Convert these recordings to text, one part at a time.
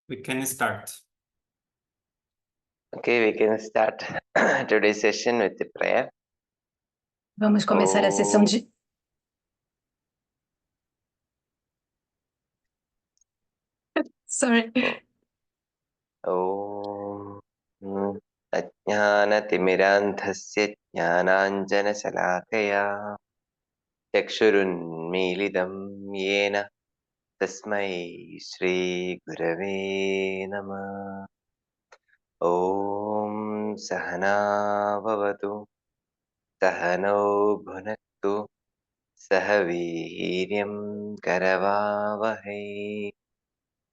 We can start. Okay, we can start today's session with the prayer. Vamos começar a sessão de... Sorry. ॐ अज्ञानतिमिरान्धस्य ज्ञानाञ्जनशलाकया चक्षुरुन्मीलितं येन तस्मै श्रीगुरवे नमः। ॐ सहना भवतु सहनौ भुनक्तु सह वीर्यं करवावहै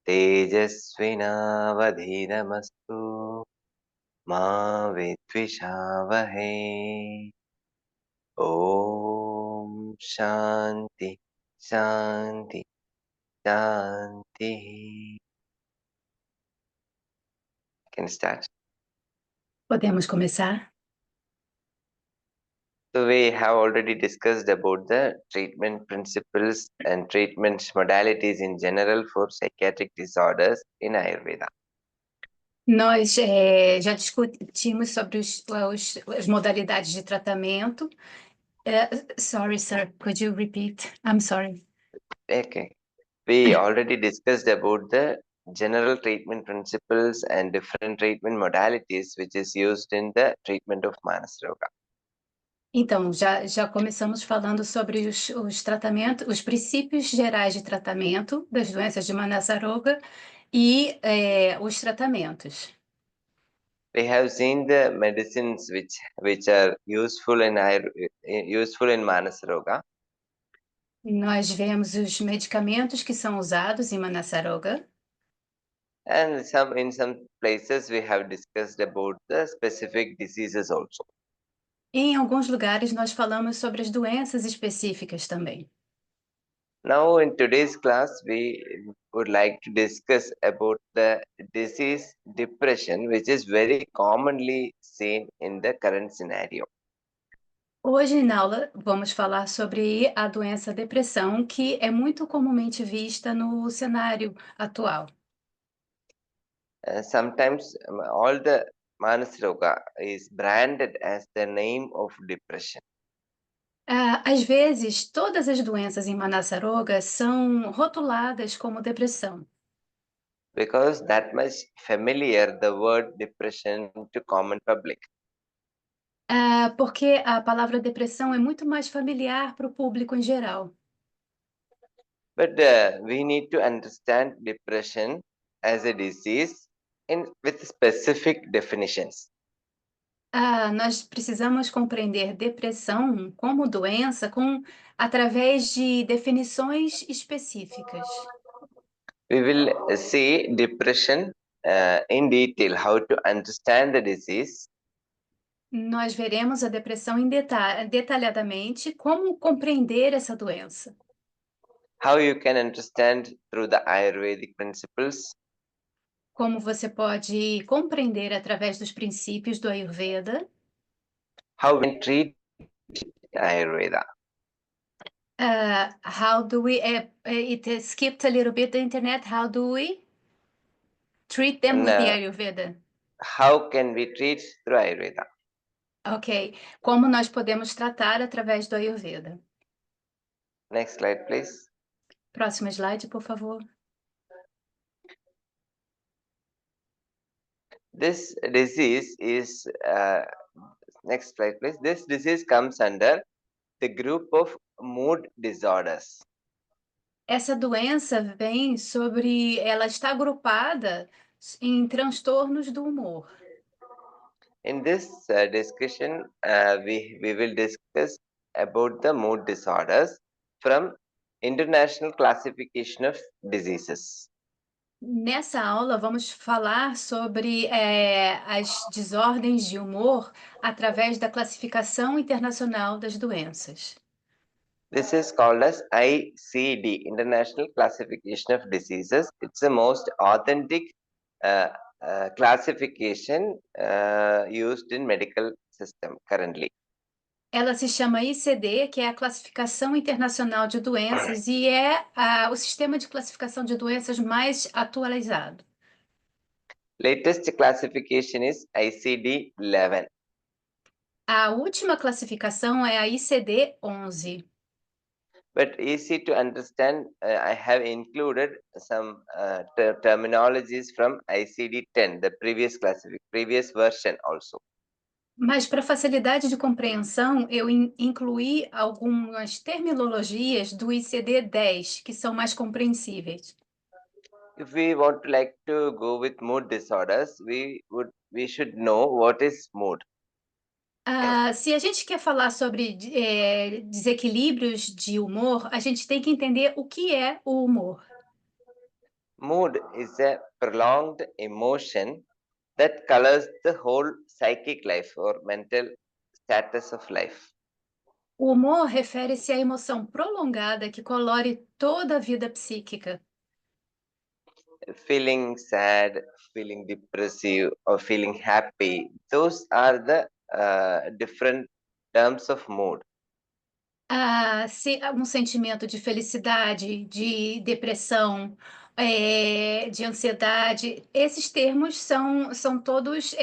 तेजस्विनावधीतमस्तु मा विद्विषावहै। ॐ शान्ति शान्ति शान्तिः। Can start. Podemos começar? So we have already discussed about the treatment principles and treatment modalities in general for psychiatric disorders in Ayurveda. Nós já discutimos sobre as modalidades de tratamento. Sorry, sir, could you repeat? I'm sorry. Okay. We already discussed about the general treatment principles and different treatment modalities which is used in the treatment of Manasa Roga. Então, já começamos falando sobre os tratamentos, os princípios gerais de tratamento das doenças de Manasa Roga e os tratamentos. We have seen the medicines which are useful in Manasa Roga. Nós vemos os medicamentos que são usados em Manasa Roga. And in some places we have discussed about the specific diseases also. Em alguns lugares nós falamos sobre as doenças específicas também. Now in today's class we would like to discuss about the disease depression, which is very commonly seen in the current scenario. Hoje na aula vamos falar sobre a doença depressão, que é muito comumente vista no cenário atual. Sometimes all the Manasa Roga is branded as the name of depression. Às vezes, todas as doenças em Manasa Roga são rotuladas como depressão, Because that much familiar the word depression to common public. porque a palavra depressão é muito mais familiar para o público em geral. But we need to understand depression as a disease with specific definitions. Nós precisamos compreender depressão como doença através de definições específicas. We will see depression in detail, how to understand the disease. Nós veremos a depressão detalhadamente, como compreender essa doença. How you can understand through the Ayurvedic principles. Como você pode compreender através dos princípios do Ayurveda. How we treat Ayurveda. How do we? It skipped a little bit the internet. How do we treat them with the Ayurveda? How can we treat through Ayurveda? Ok. Como nós podemos tratar através do Ayurveda? Next slide, please. Próximo slide, por favor. This disease is next slide, please. This disease comes under the group of mood disorders. Essa doença ela está agrupada em transtornos do humor. In this discussion, we will discuss about the mood disorders from International Classification of Diseases. Nessa aula, vamos falar sobre as desordens de humor através da Classificação Internacional das Doenças. This is called as ICD, International Classification of Diseases. It's the most authentic classification used in medical system currently. Ela se chama ICD, que é a Classificação Internacional de Doenças, e é o sistema de classificação de doenças mais atualizado. Latest classification is ICD-11. A última classificação é a ICD-11. But easy to understand, I have included some terminologies from ICD-10, the previous version also. Mas para facilidade de compreensão, eu incluí algumas terminologias do ICD-10, que são mais compreensíveis. If we want to go with mood disorders, we should know what is mood. Se a gente quer falar sobre desequilíbrios de humor, a gente tem que entender o que é o humor. Mood is a prolonged emotion that colors the whole psychic life or mental status of life. O humor refere-se à emoção prolongada que colore toda a vida psíquica. Feeling sad, feeling depressive, or feeling happy, those are the different terms of mood. Se um sentimento de felicidade, de depressão, de ansiedade, esses termos são todos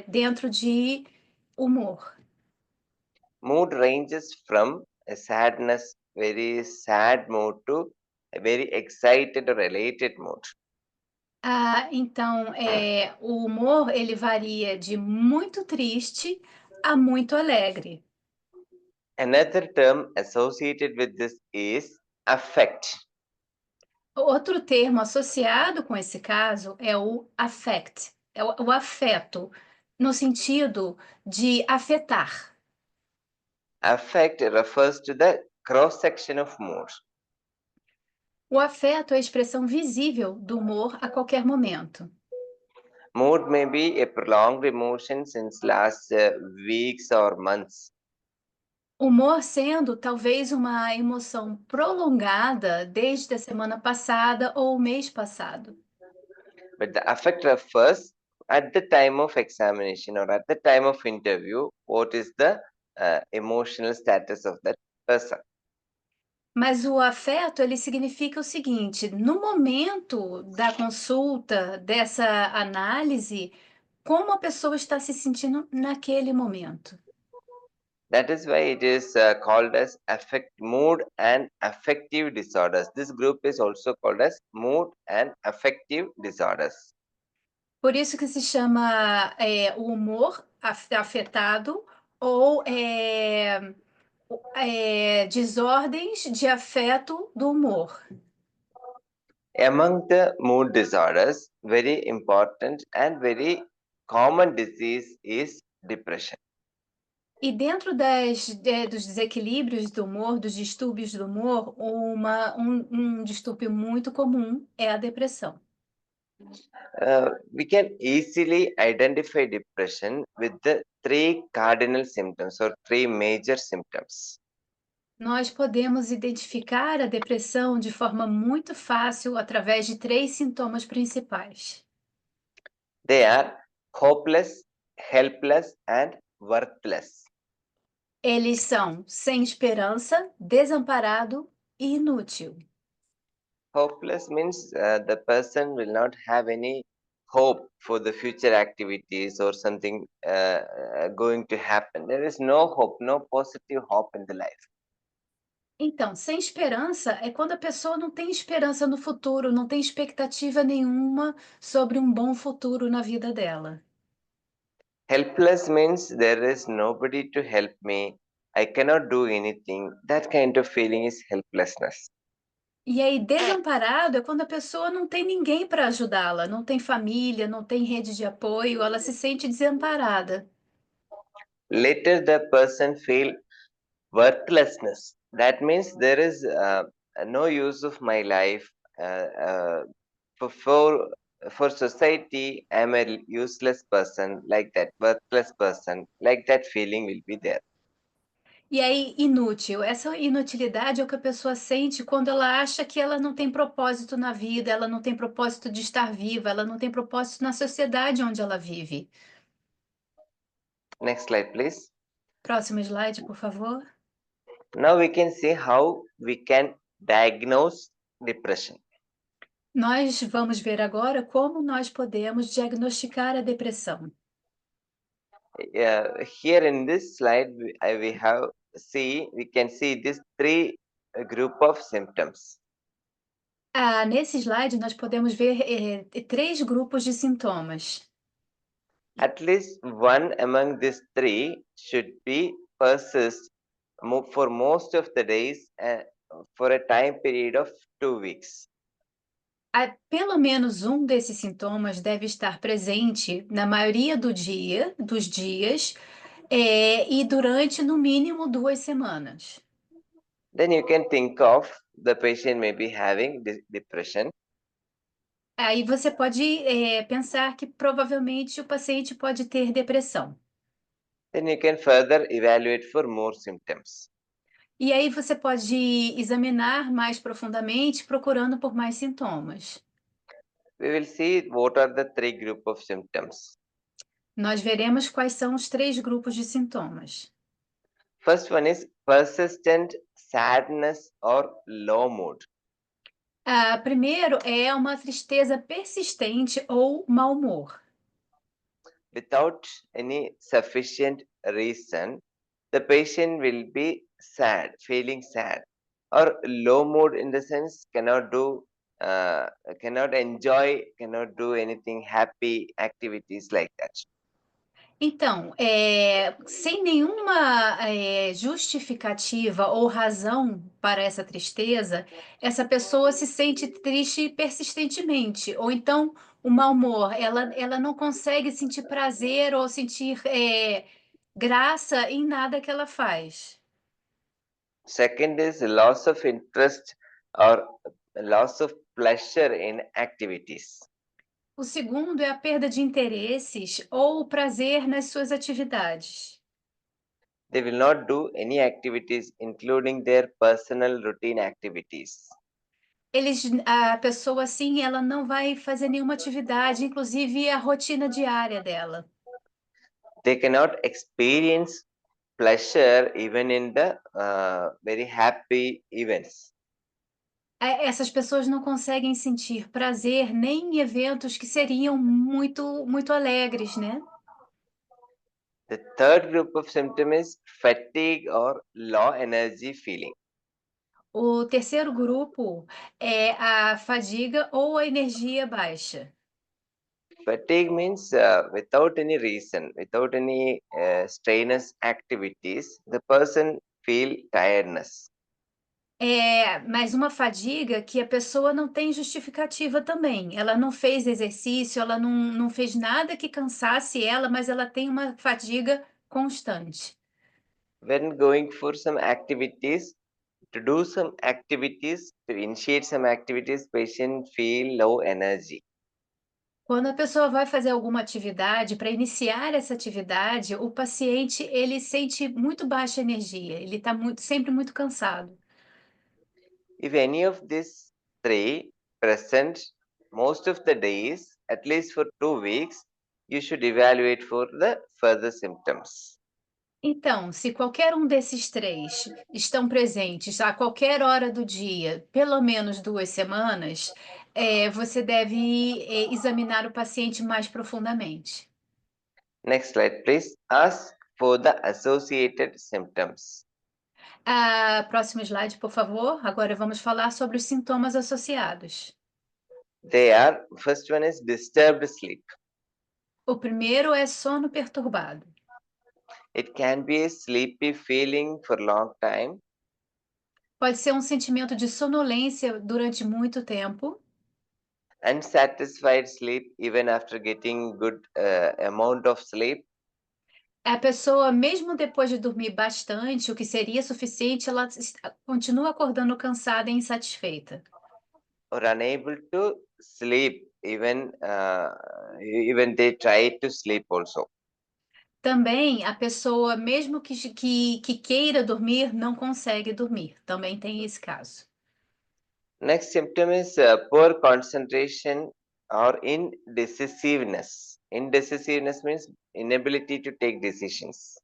dentro de humor. Mood ranges from a sadness, very sad mood, to a very excited or elated mood. Então, o humor ele varia de muito triste a muito alegre. Another term associated with this is affect. Outro termo associado com esse caso é o affect, é o afeto, no sentido de afetar. Affect refers to the cross section of mood. O afeto é a expressão visível do humor a qualquer momento. Mood may be a prolonged emotion since last weeks or months. Humor sendo talvez uma emoção prolongada desde a semana passada ou o mês passado. But the affect refers at the time of examination or at the time of interview, what is the emotional status of that person. Mas o afeto, ele significa o seguinte: no momento da consulta, dessa análise, como a pessoa está se sentindo naquele momento. That is why it is called as affect mood and affective disorders. This group is also called as mood and affective disorders. Por isso que se chama, o humor afetado ou, desordens de afeto do humor. Among the mood disorders, very important and very common disease is depression. E dentro dos desequilíbrios do humor, dos distúrbios do humor, um distúrbio muito comum é a depressão. We can easily identify depression with the three cardinal symptoms or three major symptoms. Nós podemos identificar a depressão de forma muito fácil através de 3 sintomas principais. They are hopeless, helpless, and worthless. Eles são sem esperança, desamparado e inútil. Hopeless means the person will not have any hope for the future activities or something going to happen. There is no hope, no positive hope in the life. Então, sem esperança é quando a pessoa não tem esperança no futuro, não tem expectativa nenhuma sobre um bom futuro na vida dela. Helpless means there is nobody to help me. I cannot do anything. That kind of feeling is helplessness. E aí, desamparado é quando a pessoa não tem ninguém para ajudá-la, não tem família, não tem rede de apoio, ela se sente desamparada. Later, the person feel worthlessness. That means there is no use of my life. For, for for society, I'm a useless person, like that, worthless person, like that feeling will be there. E aí, inútil. Essa inutilidade é o que a pessoa sente quando ela acha que ela não tem propósito na vida, ela não tem propósito de estar viva, ela não tem propósito na sociedade onde ela vive. Next slide, please. Próximo slide, por favor. Now we can see how we can diagnose depression. Nós vamos ver agora como nós podemos diagnosticar a depressão. Here in this slide, we can see these three group of symptoms. Nesse slide, nós podemos ver três grupos de sintomas. At least one among these three should be persist for most of the days for a time period of 2 weeks. Pelo menos um desses sintomas deve estar presente na maioria dos dias, e durante no mínimo 2 semanas. Then you can think of the patient may be having depression. Aí você pode pensar que provavelmente o paciente pode ter depressão. Then you can further evaluate for more symptoms. E aí você pode examinar mais profundamente, procurando por mais sintomas. We will see what are the three group of symptoms. Nós veremos quais são os três grupos de sintomas. First one is persistent sadness or low mood. Primeiro é uma tristeza persistente ou mau humor. Without any sufficient reason, the patient will be sad, feeling sad, or low mood in the sense cannot enjoy, cannot do anything happy activities like that. Então, sem nenhuma, justificativa ou razão para essa tristeza, essa pessoa se sente triste persistentemente, ou então o mau humor, ela não consegue sentir prazer ou sentir, graça em nada que ela faz. Second is loss of interest or loss of pleasure in activities. O segundo é a perda de interesses ou o prazer nas suas atividades. They will not do any activities, including their personal routine activities. A pessoa, assim, ela não vai fazer nenhuma atividade, inclusive a rotina diária dela. They cannot experience pleasure even in the very happy events. Essas pessoas não conseguem sentir prazer nem em eventos que seriam muito alegres, né. The third group of symptom is fatigue or low energy feeling. O terceiro grupo é a fadiga ou a energia baixa. Fatigue means without any reason, without any strenuous activities, the person feel tiredness. Mas uma fadiga que a pessoa não tem justificativa também. Ela não fez exercício, ela não fez nada que cansasse ela, mas ela tem uma fadiga constante. When going for some activities, to do some activities, to initiate some activities, patient feel low energy. Quando a pessoa vai fazer alguma atividade, para iniciar essa atividade, o paciente ele sente muito baixa energia, ele está sempre muito cansado. If any of these three present most of the days, at least for 2 weeks, you should evaluate for the further symptoms. Então, se qualquer um desses três estão presentes a qualquer hora do dia, pelo menos 2 semanas, você deve examinar o paciente mais profundamente. Next slide, please. Ask for the associated symptoms. Próximo slide, por favor. Agora vamos falar sobre os sintomas associados. They are first one is disturbed sleep. O primeiro é sono perturbado. It can be a sleepy feeling for long time. Pode ser um sentimento de sonolência durante muito tempo. Unsatisfied sleep even after getting good amount of sleep. A pessoa, mesmo depois de dormir bastante, o que seria suficiente, ela continua acordando cansada e insatisfeita. Or unable to sleep even they try to sleep also. Também a pessoa, mesmo que queira dormir, não consegue dormir. Também tem esse caso. Next symptom is poor concentration or indecisiveness. Indecisiveness means inability to take decisions.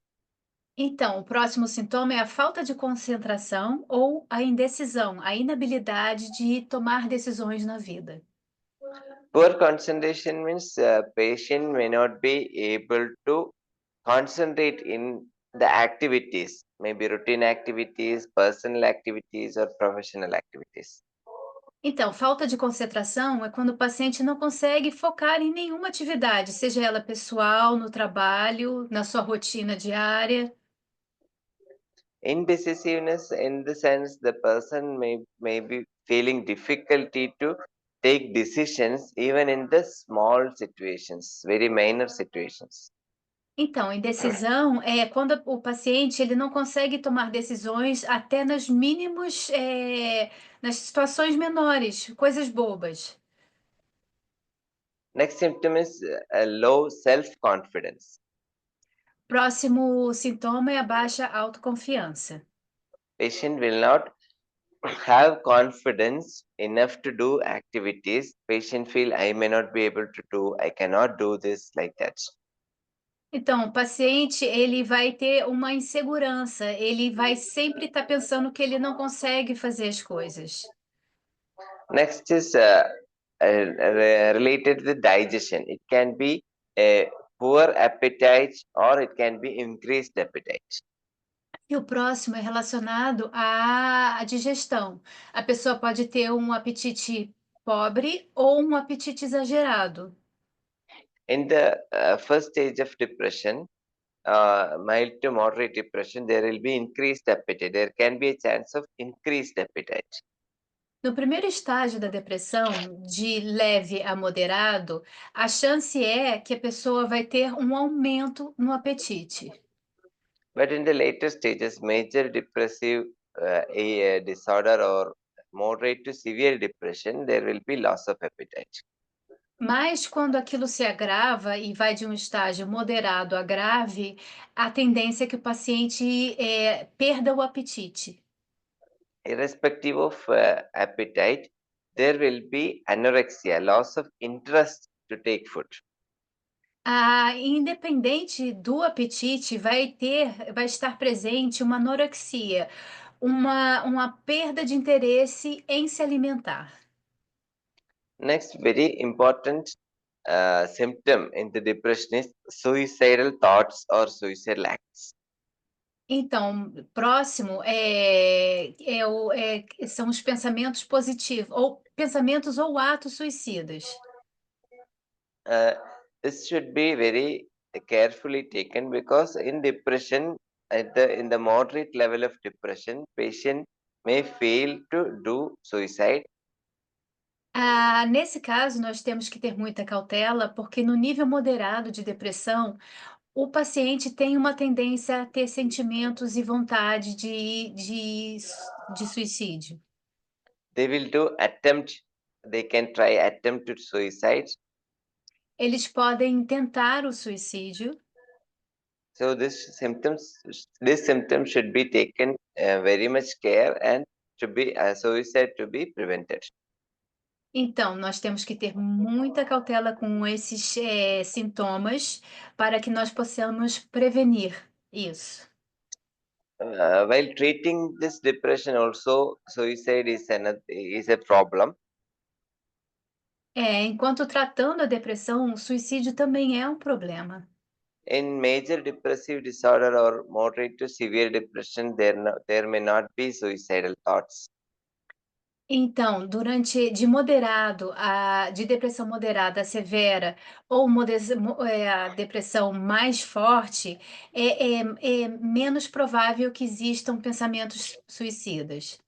Então, o próximo sintoma é a falta de concentração ou a indecisão, a inabilidade de tomar decisões na vida. Poor concentration means patient may not be able to concentrate in the activities, maybe routine activities, personal activities, or professional activities. Então, falta de concentração é quando o paciente não consegue focar em nenhuma atividade, seja ela pessoal, no trabalho, na sua rotina diária. Indecisiveness, in the sense the person may be feeling difficulty to take decisions even in the small situations, very minor situations. Então, indecisão é quando o paciente ele não consegue tomar decisões até nas mínimos, nas situações menores, coisas bobas. Next symptom is a low self-confidence. Próximo sintoma é a baixa autoconfiança. Patient will not have confidence enough to do activities. Patient feel I may not be able to do, I cannot do this, like that. Então, o paciente ele vai ter uma insegurança, ele vai sempre estar pensando que ele não consegue fazer as coisas. Next is related with digestion. It can be a poor appetite or it can be increased appetite. E o próximo é relacionado à digestão. A pessoa pode ter um apetite pobre ou um apetite exagerado. In the first stage of depression, mild to moderate depression, there will be increased appetite. There can be a chance of increased appetite. No primeiro estágio da depressão, de leve a moderado, a chance é que a pessoa vai ter um aumento no apetite. But in the later stages, major depressive disorder or moderate to severe depression, there will be loss of appetite. Mas quando aquilo se agrava e vai de um estágio moderado a grave, a tendência é que o paciente perda o apetite. Irrespective of appetite, there will be anorexia, loss of interest to take food. Independente do apetite, vai estar presente uma anorexia, uma perda de interesse em se alimentar. Next, very important symptom in the depression is suicidal thoughts or suicidal acts. Então, próximo são os pensamentos positivos, ou pensamentos ou atos suicidas. Uh, this should be very carefully taken because in depression, in the moderate level of depression, patient may fail to do suicide. Nesse caso, nós temos que ter muita cautela, porque no nível moderado de depressão, o paciente tem uma tendência a ter sentimentos e vontade de suicídio. They will do attempt. They can try attempt to suicide. Eles podem tentar o suicídio. So this symptom should be taken very much care and to be suicide to be prevented. Então, nós temos que ter muita cautela com esses, sintomas, para que nós possamos prevenir isso. While treating this depression, also suicide is a problem. Enquanto tratando a depressão, o suicídio também é um problema. In major depressive disorder or moderate to severe depression, there may not be suicidal thoughts. Então, de depressão moderada a severa ou a depressão mais forte, é menos provável que existam pensamentos suicidas.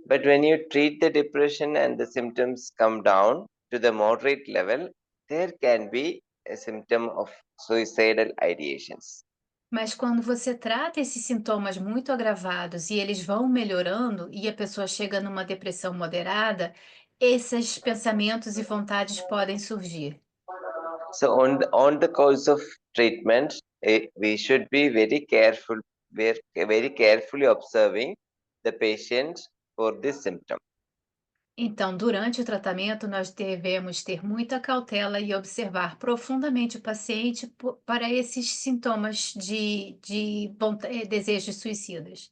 But when you treat the depression and the symptoms come down to the moderate level, there can be a symptom of suicidal ideations. Mas quando você trata esses sintomas muito agravados e eles vão melhorando e a pessoa chega numa depressão moderada, esses pensamentos e vontades podem surgir. So on the course of treatment, we should be very careful, very carefully observing the patient for this symptom. Então, durante o tratamento, nós devemos ter muita cautela e observar profundamente o paciente para esses sintomas de desejos suicidas.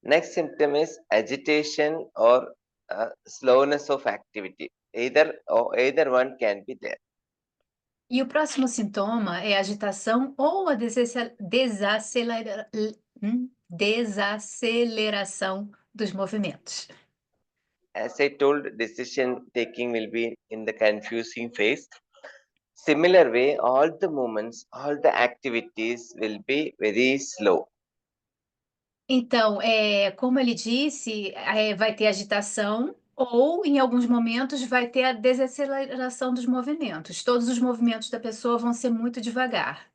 Next symptom is agitation or slowness of activity. either one can be there. E o próximo sintoma é agitação ou a desaceleração dos movimentos. As I told, decision taking will be in the confusing phase. Similar way, all the movements, all the activities will be very slow. Então, como ele disse, vai ter agitação ou, em alguns momentos, vai ter a desaceleração dos movimentos. Todos os movimentos da pessoa vão ser muito devagar.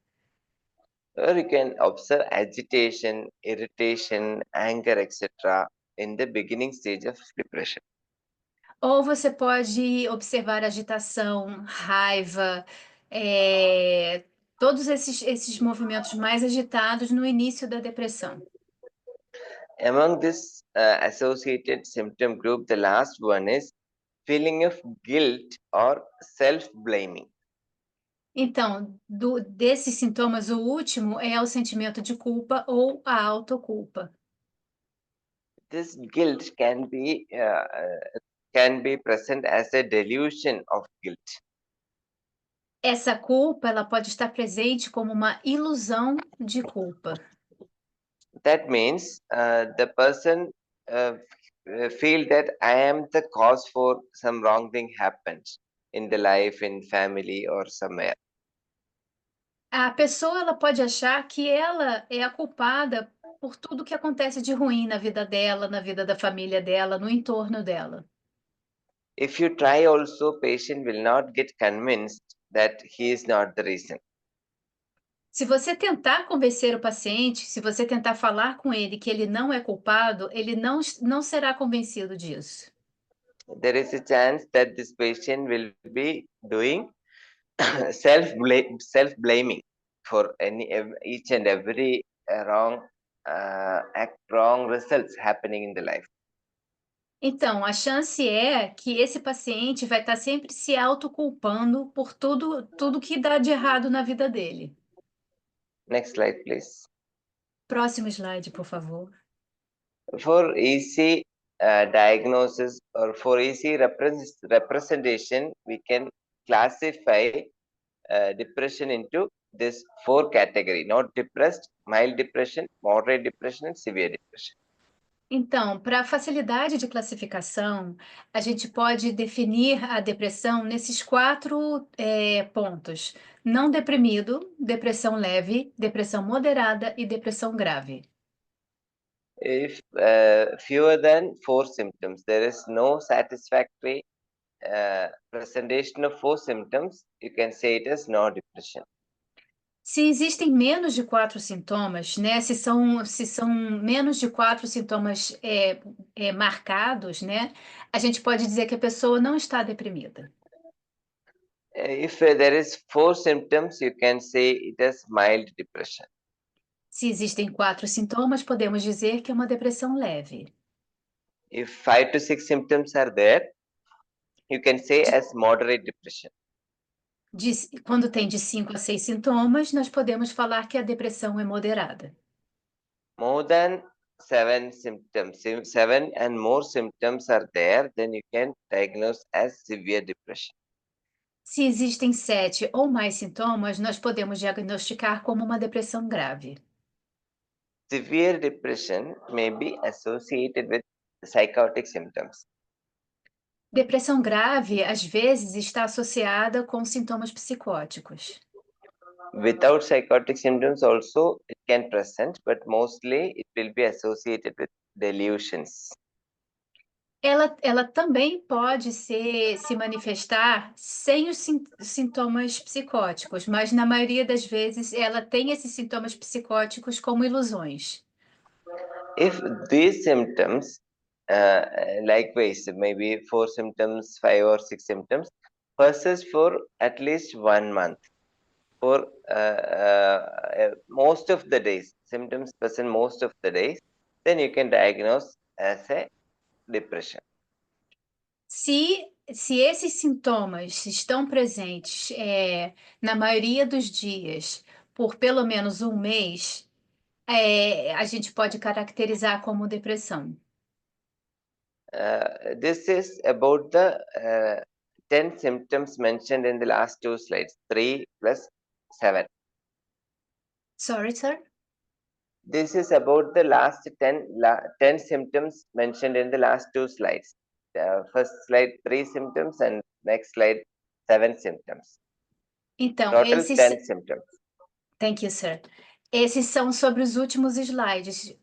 Or you can observe agitation, irritation, anger, etc. in the beginning stage of depression. Ou você pode observar agitação, raiva, todos esses movimentos mais agitados no início da depressão. Among this associated symptom group, the last one is feeling of guilt or self-blaming. Então, desses sintomas, o último é o sentimento de culpa ou a autoculpa. This guilt can be present as a delusion of guilt. Essa culpa, ela pode estar presente como uma ilusão de culpa. That means the person feel that I am the cause for some wrong thing happened in the life, in family, or somewhere. A pessoa, ela pode achar que ela é a culpada por tudo que acontece de ruim na vida dela, na vida da família dela, no entorno dela. If you try also, patient will not get convinced that he is not the reason. Se você tentar convencer o paciente, se você tentar falar com ele que ele não é culpado, ele não será convencido disso. There is a chance that this patient will be doing self blaming for each and every wrong results happening in the life. Então, a chance é que esse paciente vai estar sempre se autoculpando por tudo que dá de errado na vida dele. Next slide, please. Próximo slide, por favor. For easy diagnosis or for easy representation, we can classify depression into this four category: not depressed, mild depression, moderate depression, and severe depression. Então, para facilidade de classificação, a gente pode definir a depressão nesses quatro pontos: não deprimido, depressão leve, depressão moderada e depressão grave. If fewer than four symptoms, there is no satisfactory presentation of four symptoms, you can say it as no depression. Se existem menos de 4 sintomas, né, se são menos de 4 sintomas, marcados, né, a gente pode dizer que a pessoa não está deprimida. If there is four symptoms, you can say it as mild depression. Se existem 4 sintomas, podemos dizer que é uma depressão leve. If 5 to 6 symptoms are there, you can say as moderate depression. Quando tem de 5 a 6 sintomas, nós podemos falar que a depressão é moderada. More than 7 and more symptoms are there, then you can diagnose as severe depression. Se existem 7 ou mais sintomas, nós podemos diagnosticar como uma depressão grave. Severe depression may be associated with psychotic symptoms. Depressão grave, às vezes, está associada com sintomas psicóticos. Without psychotic symptoms also it can present, but mostly it will be associated with delusions. Ela também pode se manifestar sem os sintomas psicóticos, mas na maioria das vezes ela tem esses sintomas psicóticos como ilusões. If these symptoms, likewise, maybe 4 symptoms, 5 or 6 symptoms, persist for at least 1 month, for most of the days, symptoms present most of the days, then you can diagnose as a depression. Se esses sintomas estão presentes, na maioria dos dias, por pelo menos um mês, a gente pode caracterizar como depressão. This is about the 10 symptoms mentioned in the last two slides, 3 plus 7. Sorry, sir? This is about the last 10 symptoms mentioned in the last two slides. First slide, 3 symptoms, and next slide, 7 symptoms. Então, Total 10 symptoms. Thank you, sir. Esses são sobre os últimos slides.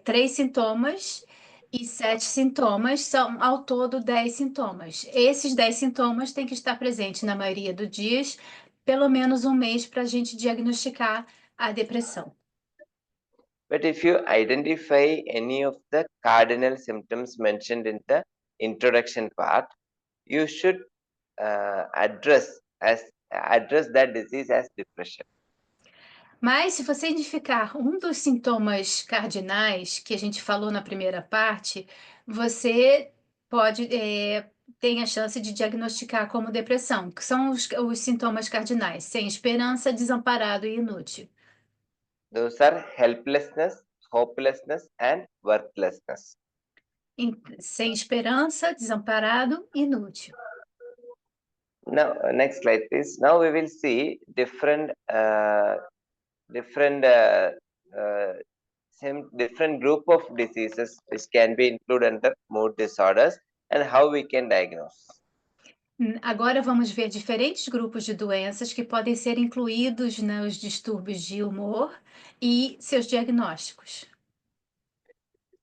3 sintomas e 7 sintomas, são ao todo 10 sintomas. Esses 10 sintomas têm que estar presentes na maioria dos dias, pelo menos um mês, para a gente diagnosticar a depressão. But if you identify any of the cardinal symptoms mentioned in the introduction part, you should address that disease as depression. Mas se você identificar um dos sintomas cardinais que a gente falou na primeira parte, você pode tem a chance de diagnosticar como depressão, que são os sintomas cardinais: sem esperança, desamparado e inútil. Those are helplessness, hopelessness, and worthlessness. Sem esperança, desamparado e inútil. Now, next slide, please. Now we will see different group of diseases which can be included under mood disorders and how we can diagnose. Agora vamos ver diferentes grupos de doenças que podem ser incluídos nos distúrbios de humor e seus diagnósticos.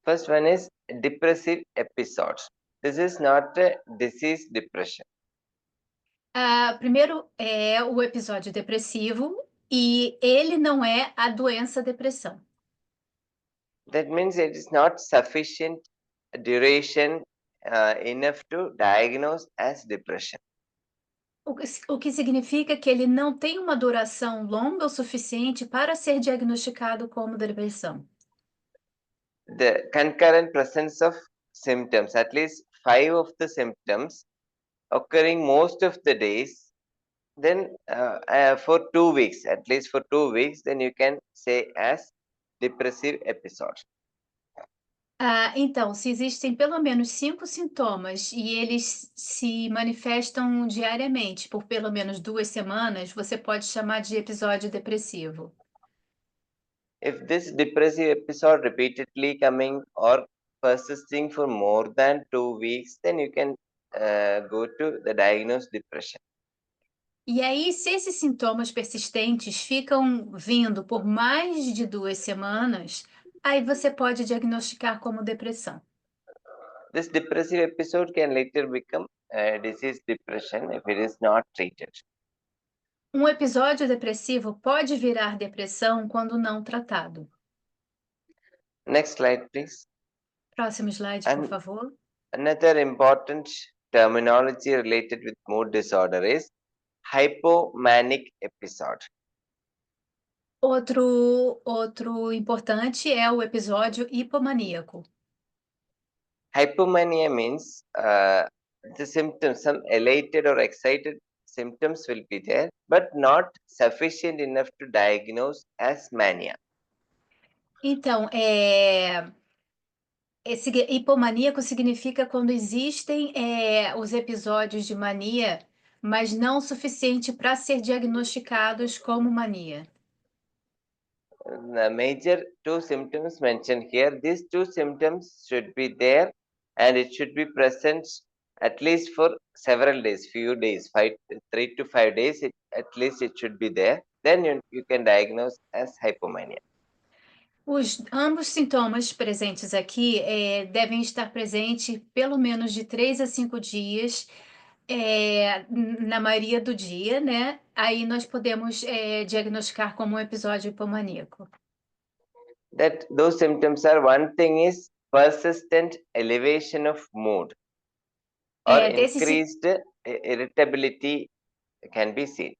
First one is depressive episodes. This is not a disease depression. Primeiro é o episódio depressivo e ele não é a doença depressão. That means it is not sufficient duration enough to diagnose as depression. O que significa que ele não tem uma duração longa o suficiente para ser diagnosticado como depressão. The concurrent presence of symptoms, at least 5 of the symptoms occurring most of the days, then for 2 weeks, at least for 2 weeks, then you can say as depressive episode. Então, se existem pelo menos 5 sintomas e eles se manifestam diariamente por pelo menos 2 semanas, você pode chamar de episódio depressivo. If this depressive episode repeatedly coming or persisting for more than 2 weeks, then you can go to the diagnosed depression. E aí, se esses sintomas persistentes ficam vindo por mais de 2 semanas, aí você pode diagnosticar como depressão. This depressive episode can later become disease depression if it is not treated. Um episódio depressivo pode virar depressão quando não tratado. Next slide, please. Próximo slide, por favor. Another important terminology related with mood disorder is hypomanic episode. Outro importante é o episódio hipomaníaco. Hypomania means the symptoms, some elated or excited symptoms will be there, but not sufficient enough to diagnose as mania. Então, esse hipomaníaco significa quando existem os episódios de mania, mas não o suficiente para ser diagnosticados como mania. The major 2 symptoms mentioned here, these 2 symptoms should be there and it should be present at least for several days, few days, 3 to 5 days, at least it should be there. Then you can diagnose as hypomania. Ambos sintomas presentes aqui devem estar presentes pelo menos de 3 a 5 dias, na maioria do dia, né? Aí nós podemos diagnosticar como um episódio hipomaníaco. That those symptoms are, one thing is persistent elevation of mood or increased irritability can be seen.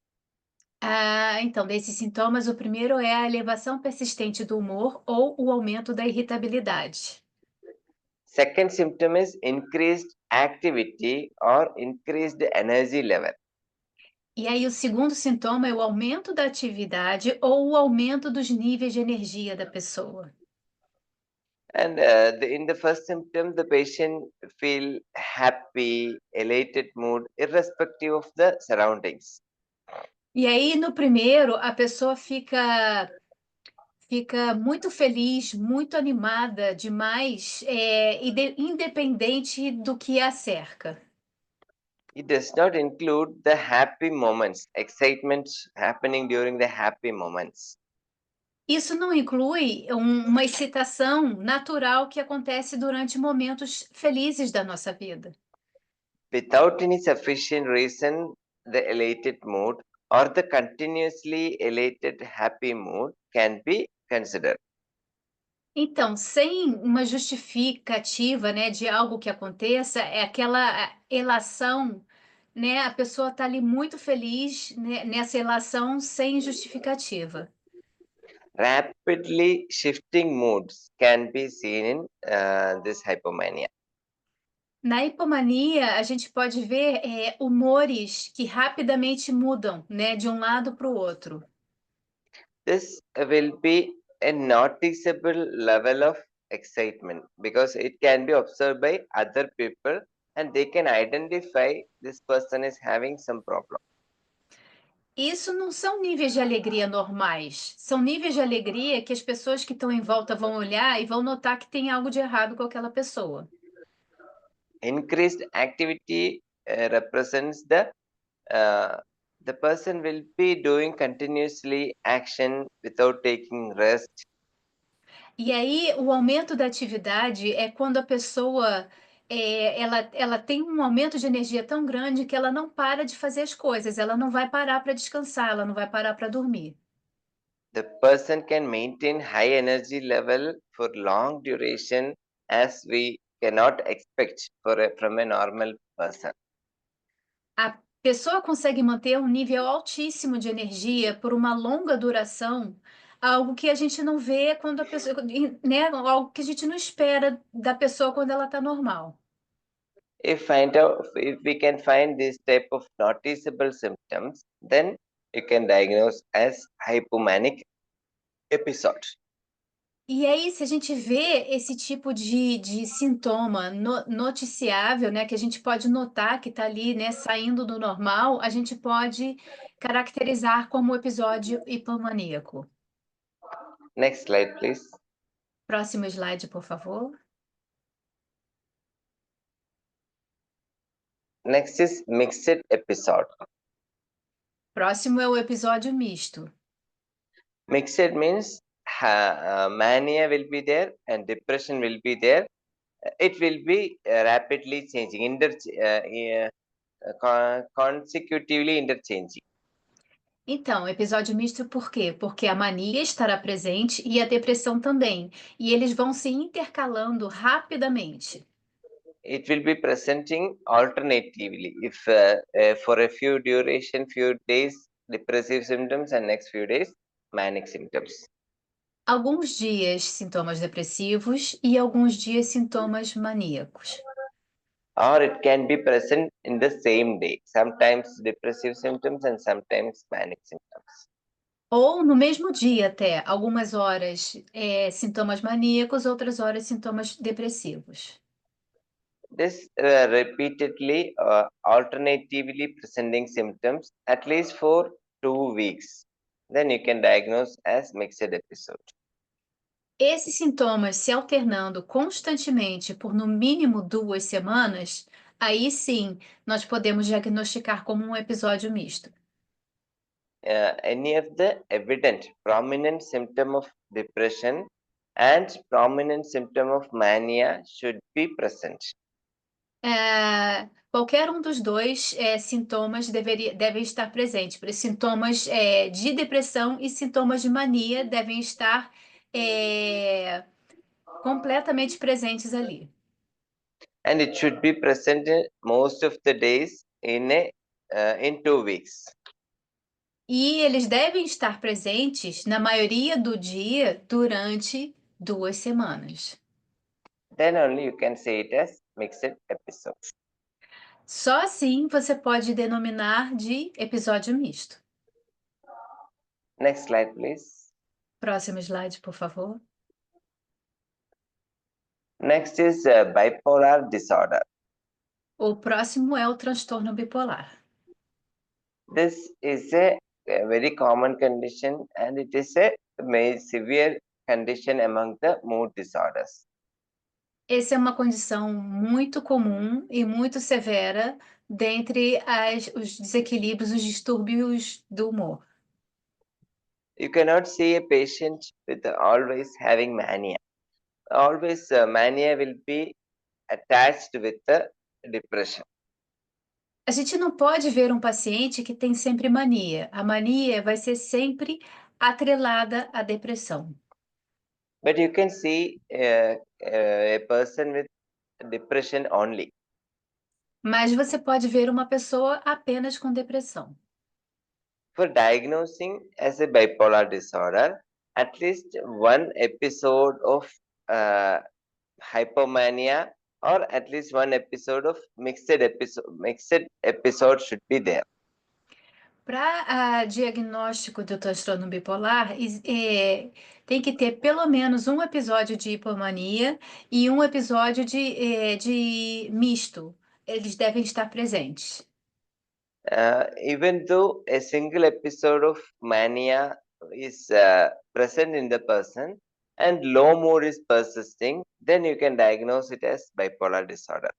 Então, desses sintomas, o primeiro é a elevação persistente do humor ou o aumento da irritabilidade. Second symptom is increased activity or increased energy level. E aí, o segundo sintoma é o aumento da atividade ou o aumento dos níveis de energia da pessoa. And in the first symptom, the patient feel happy, elated mood, irrespective of the surroundings. E aí, no primeiro, a pessoa fica muito feliz, muito animada demais, independente do que a cerca. It does not include the happy moments, excitement happening during the happy moments. Isso não inclui uma excitação natural que acontece durante momentos felizes da nossa vida. Without any sufficient reason, the elated mood or the continuously elated happy mood can be considered. Então, sem uma justificativa, né, de algo que aconteça, é aquela elação, né, a pessoa está ali muito feliz, né, nessa elação sem justificativa. Rapidly shifting moods can be seen in this hypomania. Na hipomania, a gente pode ver humores que rapidamente mudam, né, de um lado para o outro. This will be a noticeable level of excitement because it can be observed by other people and they can identify this person is having some problem. Isso não são níveis de alegria normais, são níveis de alegria que as pessoas que estão em volta vão olhar e vão notar que tem algo de errado com aquela pessoa. Increased activity represents uh, the person will be doing continuously action without taking rest. E aí, o aumento da atividade é quando a pessoa ela tem um aumento de energia tão grande que ela não para de fazer as coisas, ela não vai parar para descansar, ela não vai parar para dormir. The person can maintain high energy level for long duration as we cannot expect from a normal person. A pessoa consegue manter um nível altíssimo de energia por uma longa duração, algo que a gente não vê quando a pessoa, né, algo que a gente não espera da pessoa quando ela está normal. If we can find this type of noticeable symptoms, then you can diagnose as hypomanic episode. E aí, se a gente vê esse tipo de sintoma noticiável, né, que a gente pode notar que está ali, né, saindo do normal, a gente pode caracterizar como episódio hipomaníaco. Next slide, please. Próximo slide, por favor. Next is mixed episode. Próximo é o episódio misto. Mixed means mania will be there and depression will be there. It will be rapidly changing, consecutively interchanging. Então, episódio misto por quê? Porque a mania estará presente e a depressão também, e eles vão se intercalando rapidamente. It will be presenting alternatively. If for a few days, depressive symptoms, and next few days, manic symptoms. Alguns dias sintomas depressivos e alguns dias sintomas maníacos. Or it can be present in the same day. Sometimes depressive symptoms and sometimes manic symptoms. Ou no mesmo dia até, algumas horas sintomas maníacos, outras horas sintomas depressivos. This repeatedly, alternatively presenting symptoms at least for 2 weeks. Then you can diagnose as mixed episode. Esses sintomas se alternando constantemente por no mínimo 2 semanas, aí sim nós podemos diagnosticar como um episódio misto. Any of the evident prominent symptom of depression and prominent symptom of mania should be present. Qualquer um dos dois sintomas devem estar presentes. Por isso, sintomas de depressão e sintomas de mania devem estar completamente presentes ali. And it should be present most of the days in 2 weeks. E eles devem estar presentes na maioria do dia durante 2 semanas. Then only you can say it as mixed episodes. Só assim você pode denominar de episódio misto. Next slide, please. Próximo slide, por favor. Next is bipolar disorder. O próximo é o transtorno bipolar. This is a very common condition and it is a severe condition among the mood disorders. Essa é uma condição muito comum e muito severa dentre os desequilíbrios, os distúrbios do humor. You cannot see a patient with always having mania. Always mania will be attached with the depression. A gente não pode ver um paciente que tem sempre mania. A mania vai ser sempre atrelada à depressão. But you can see a person with depression only. Mas você pode ver uma pessoa apenas com depressão. For diagnosing as a bipolar disorder, at least one episode of hypomania or at least one episode of mixed episode should be there. Para diagnóstico do transtorno bipolar, tem que ter pelo menos um episódio de hipomania e um episódio de misto. Eles devem estar presentes. Even though a single episode of mania is present in the person and low mood is persisting, then you can diagnose it as bipolar disorder.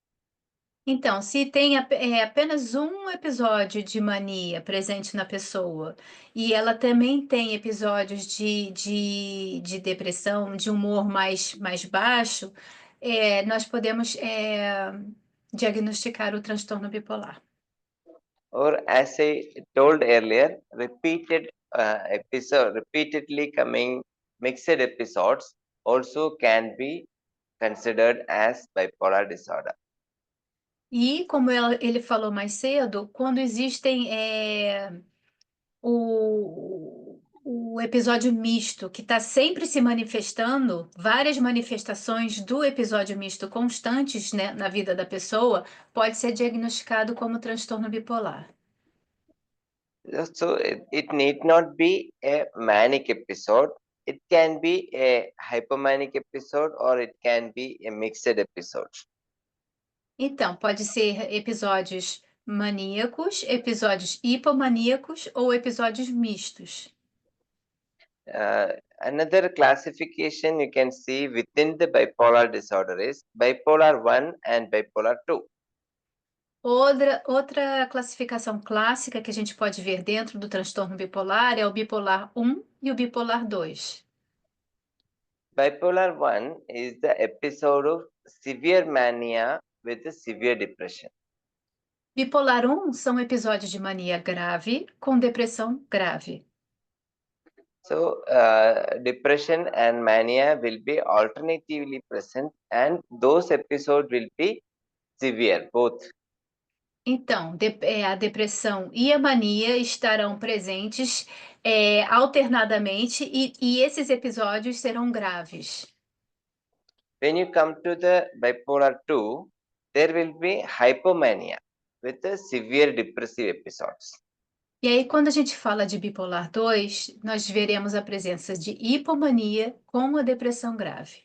Então, se tem apenas um episódio de mania presente na pessoa e ela também tem episódios de depressão, de humor mais baixo, nós podemos diagnosticar o transtorno bipolar. Or as I told earlier, repeatedly coming mixed episodes also can be considered as bipolar disorder. E, como ele falou mais cedo, quando existem o episódio misto, que está sempre se manifestando, várias manifestações do episódio misto constantes, né, na vida da pessoa, pode ser diagnosticado como transtorno bipolar. So it need not be a manic episode. It can be a hypomanic episode or it can be a mixed episode. Então, pode ser episódios maníacos, episódios hipomaníacos ou episódios mistos. Another classification you can see within the bipolar disorder is bipolar 1 and bipolar 2. Outra classificação clássica que a gente pode ver dentro do transtorno bipolar é o bipolar 1 e o bipolar 2. Bipolar 1 is the episode of severe mania with a severe depression. Bipolar 1 são episódios de mania grave com depressão grave. So, depression and mania will be alternatively present, and those episodes will be severe, both. Então, a depressão e a mania estarão presentes alternadamente e esses episódios serão graves. When you come to the bipolar 2, there will be hypomania with the severe depressive episodes. E aí, quando a gente fala de bipolar 2, nós veremos a presença de hipomania com a depressão grave.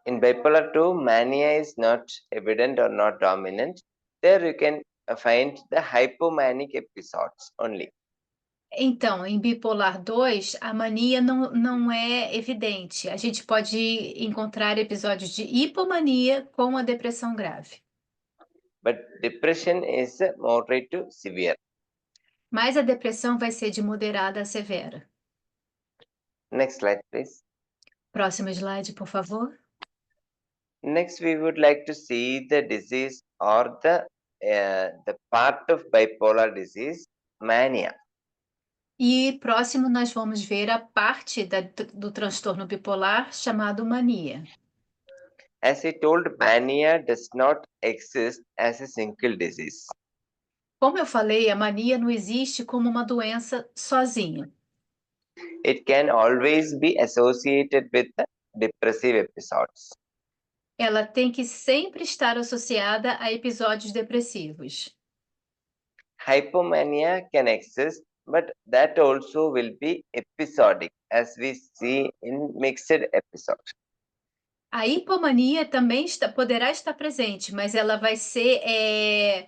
In bipolar 2, mania is not evident or not dominant. There you can find the hypomanic episodes only. Então, em bipolar 2, a mania não é evidente. A gente pode encontrar episódios de hipomania com a depressão grave. But depression is moderate to severe. Mas a depressão vai ser de moderada a severa. Next slide, please. Próximo slide, por favor. Next, we would like to see the disease or the part of bipolar disease, mania. E próximo nós vamos ver a parte do transtorno bipolar chamado mania. As I told, mania does not exist as a single disease. Como eu falei, a mania não existe como uma doença sozinha. It can always be associated with the depressive episodes. Ela tem que sempre estar associada a episódios depressivos. Hypomania can exist, but that also will be episodic, as we see in mixed episodes. A hipomania também poderá estar presente, mas ela vai ser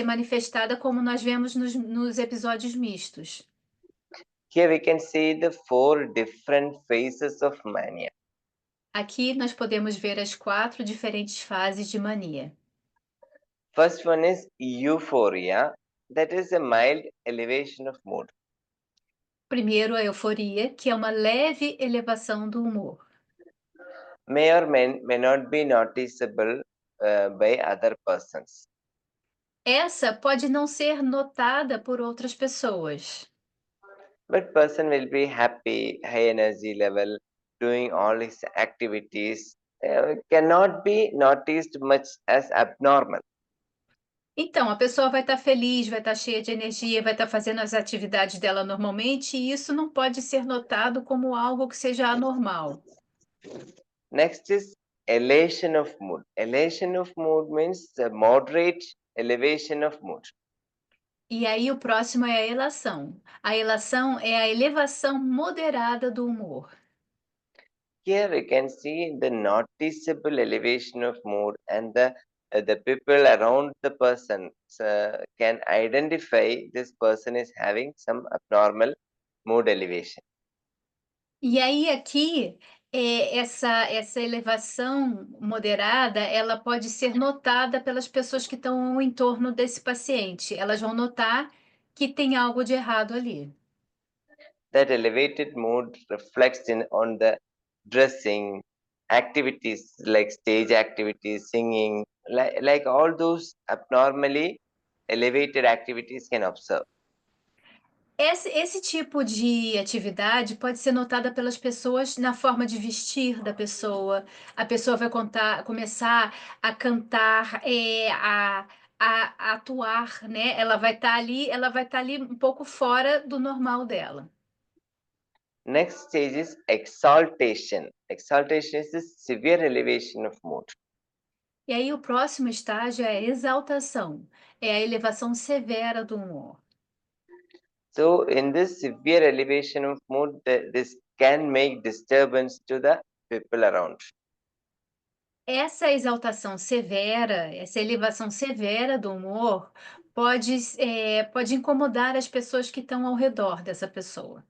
manifestada como nós vemos nos episódios mistos. Here we can see the four different phases of mania. Aqui nós podemos ver as 4 diferentes fases de mania. First one is euphoria, that is a mild elevation of mood. Primeiro, a euforia, que é uma leve elevação do humor. May or may not be noticeable by other persons. Essa pode não ser notada por outras pessoas, But person will be happy, high energy level, doing all his activities, cannot be noticed much as abnormal. então a pessoa vai estar feliz, vai estar cheia de energia, vai estar fazendo as atividades dela normalmente, e isso não pode ser notado como algo que seja anormal. Next is elation of mood. Elation of mood means the moderate elevation of mood. E aí o próximo é a elação. A elação é a elevação moderada do humor. Here we can see the noticeable elevation of mood, and the people around the person can identify this person is having some abnormal mood elevation. E aí aqui, essa elevação moderada, ela pode ser notada pelas pessoas que estão em torno desse paciente. Elas vão notar que tem algo de errado ali. That elevated mood reflects in on the dressing, activities like stage activities, singing, like all those abnormally elevated activities can observe. Esse tipo de atividade pode ser notada pelas pessoas na forma de vestir da pessoa. A pessoa vai começar a cantar, a atuar, né? Ela vai estar ali um pouco fora do normal dela. Next stage is exaltation. Exaltation is the severe elevation of mood. E aí o próximo estágio é a exaltação, é a elevação severa do humor. So, in this severe elevation of mood, this can make disturbance to the people around. Essa exaltação severa, essa elevação severa do humor pode incomodar as pessoas que estão ao redor dessa pessoa.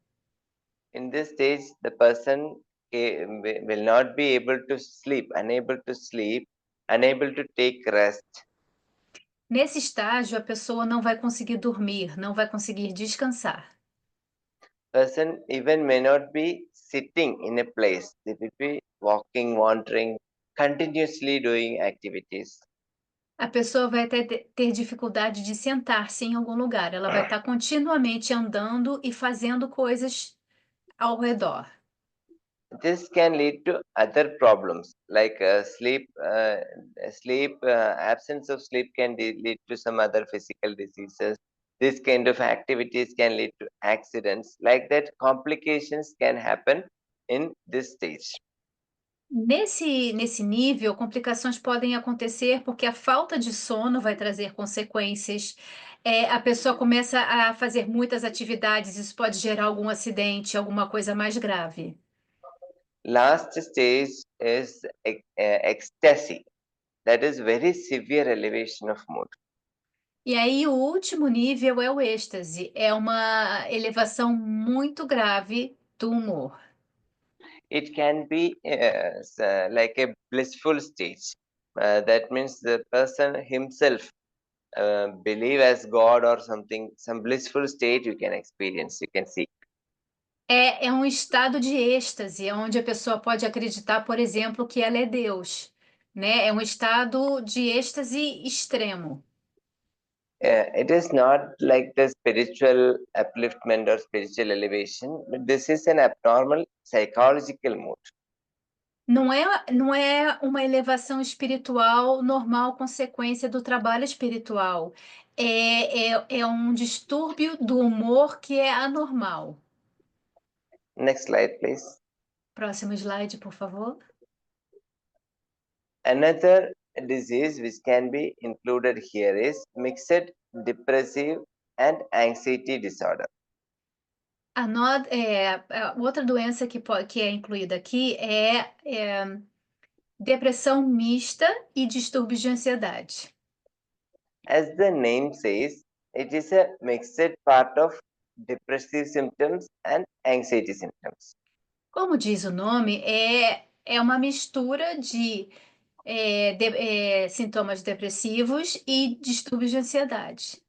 In this stage, the person will not be able to sleep, unable to take rest. Nesse estágio, a pessoa não vai conseguir dormir, não vai conseguir descansar. Person even may not be sitting in a place. They will be walking, wandering, continuously doing activities. A pessoa vai até ter dificuldade de sentar-se em algum lugar. Ela vai estar continuamente andando e fazendo coisas ao redor. This can lead to other problems like absence of sleep can lead to some other physical diseases. This kind of activities can lead to accidents. Like that, complications can happen in this stage. Nesse nível, complicações podem acontecer porque a falta de sono vai trazer consequências. A pessoa começa a fazer muitas atividades, isso pode gerar algum acidente, alguma coisa mais grave. Last stage is ecstasy. That is very severe elevation of mood. E aí, o último nível é o êxtase, é uma elevação muito grave do humor. It can be like a blissful stage. That means the person himself believe as God or something, some blissful state you can experience, you can see. É um estado de êxtase, onde a pessoa pode acreditar, por exemplo, que ela é Deus, né? É um estado de êxtase extremo. It is not like the spiritual upliftment or spiritual elevation, but this is an abnormal psychological mood. Não é uma elevação espiritual normal, consequência do trabalho espiritual. É um distúrbio do humor que é anormal. Next slide, please. Próximo slide, por favor. Another disease which can be included here is mixed depressive and anxiety disorder. Outra doença que é incluída aqui é depressão mista e distúrbios de ansiedade. As the name says, it is a mixed part of depressive symptoms and anxiety symptoms. Como diz o nome, é uma mistura de, sintomas depressivos e distúrbios de ansiedade.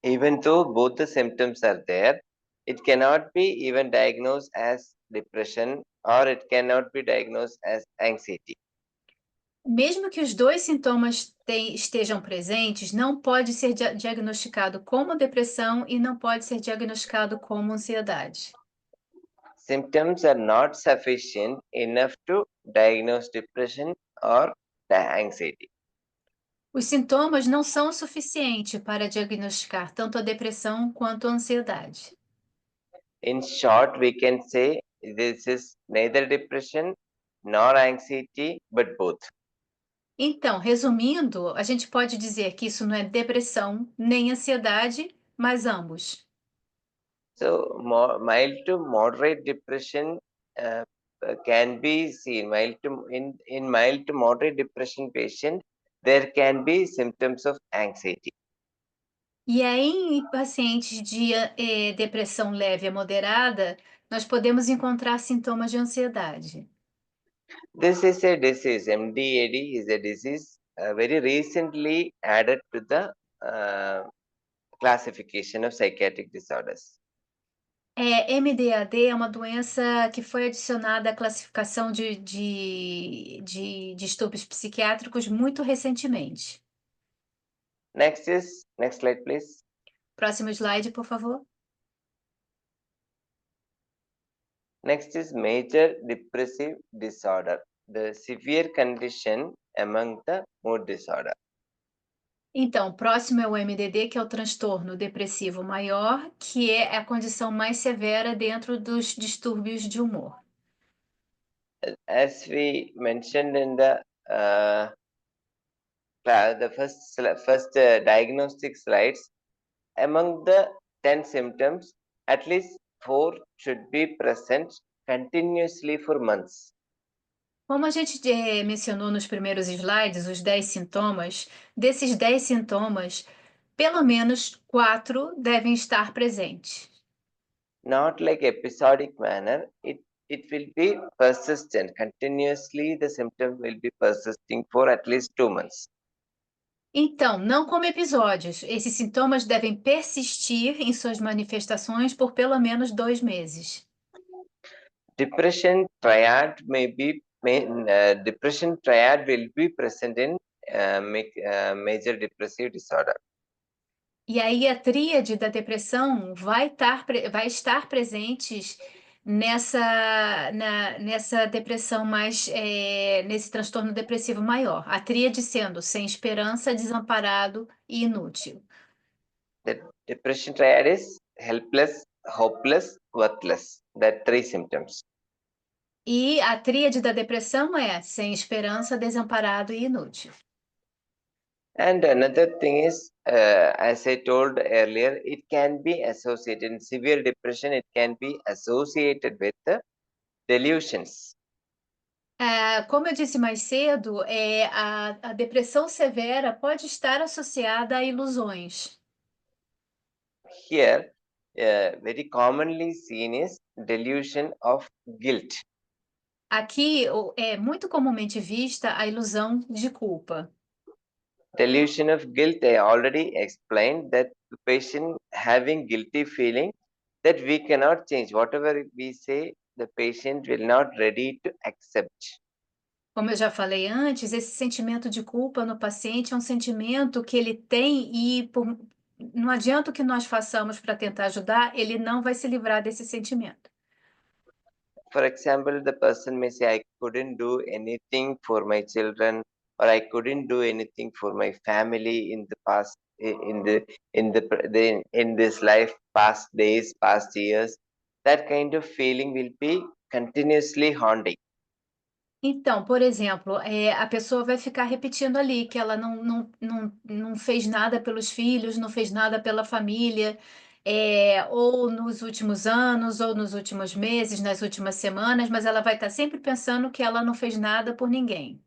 Even though both the symptoms are there, it cannot be even diagnosed as depression or it cannot be diagnosed as anxiety. Mesmo que os dois sintomas estejam presentes, não pode ser diagnosticado como depressão e não pode ser diagnosticado como ansiedade. Symptoms are not sufficient enough to diagnose depression or the anxiety. Os sintomas não são o suficiente para diagnosticar tanto a depressão quanto a ansiedade. In short, we can say this is neither depression nor anxiety, but both. Então, resumindo, a gente pode dizer que isso não é depressão nem ansiedade, mas ambos. So, mild to moderate depression uh, can be seen. In mild to moderate depression patient, there can be symptoms of anxiety. E aí, em pacientes de depressão leve a moderada, nós podemos encontrar sintomas de ansiedade. This is a disease. MDAD is a disease very recently added to the classification of psychiatric disorders. MDAD é uma doença que foi adicionada à classificação de distúrbios psiquiátricos muito recentemente. Next slide, please. Próximo slide, por favor. Next is major depressive disorder, the severe condition among the mood disorder. Então, o próximo é o MDD, que é o transtorno depressivo maior, que é a condição mais severa dentro dos distúrbios de humor. As we mentioned in the first diagnostic slides, among the 10 symptoms, at least 4 should be present continuously for months. Como a gente mencionou nos primeiros slides, os 10 sintomas, desses 10 sintomas, pelo menos 4 devem estar presentes. Not like episodic manner, it will be persistent. Continuously, the symptom will be persisting for at least 2 months. Então, não como episódios, esses sintomas devem persistir em suas manifestações por pelo menos 2 meses. Depression triad depression triad will be present in major depressive disorder. E aí a tríade da depressão vai estar presentes nessa depressão mais, nesse transtorno depressivo maior. A tríade sendo sem esperança, desamparado e inútil. The depression triad is helpless, hopeless, worthless. That 3 symptoms. E a tríade da depressão é sem esperança, desamparado e inútil. And another thing is, as I told earlier, it can be associated in severe depression. It can be associated with the delusions. Como eu disse mais cedo, a depressão severa pode estar associada a ilusões. Here, very commonly seen is delusion of guilt. Aqui é muito comumente vista a ilusão de culpa. Delusion of guilt, I already explained that the patient having guilty feeling that we cannot change. Whatever we say, the patient will not ready to accept. Como eu já falei antes, esse sentimento de culpa no paciente é um sentimento que ele tem e não adianta o que nós façamos para tentar ajudar, ele não vai se livrar desse sentimento. For example, the person may say, I couldn't do anything for my children, or I couldn't do anything for my family in the past, in this life, past days, past years. That kind of feeling will be continuously haunting. Então, por exemplo, a pessoa vai ficar repetindo ali que ela não fez nada pelos filhos, não fez nada pela família, ou nos últimos anos, ou nos últimos meses, nas últimas semanas, mas ela vai estar sempre pensando que ela não fez nada por ninguém.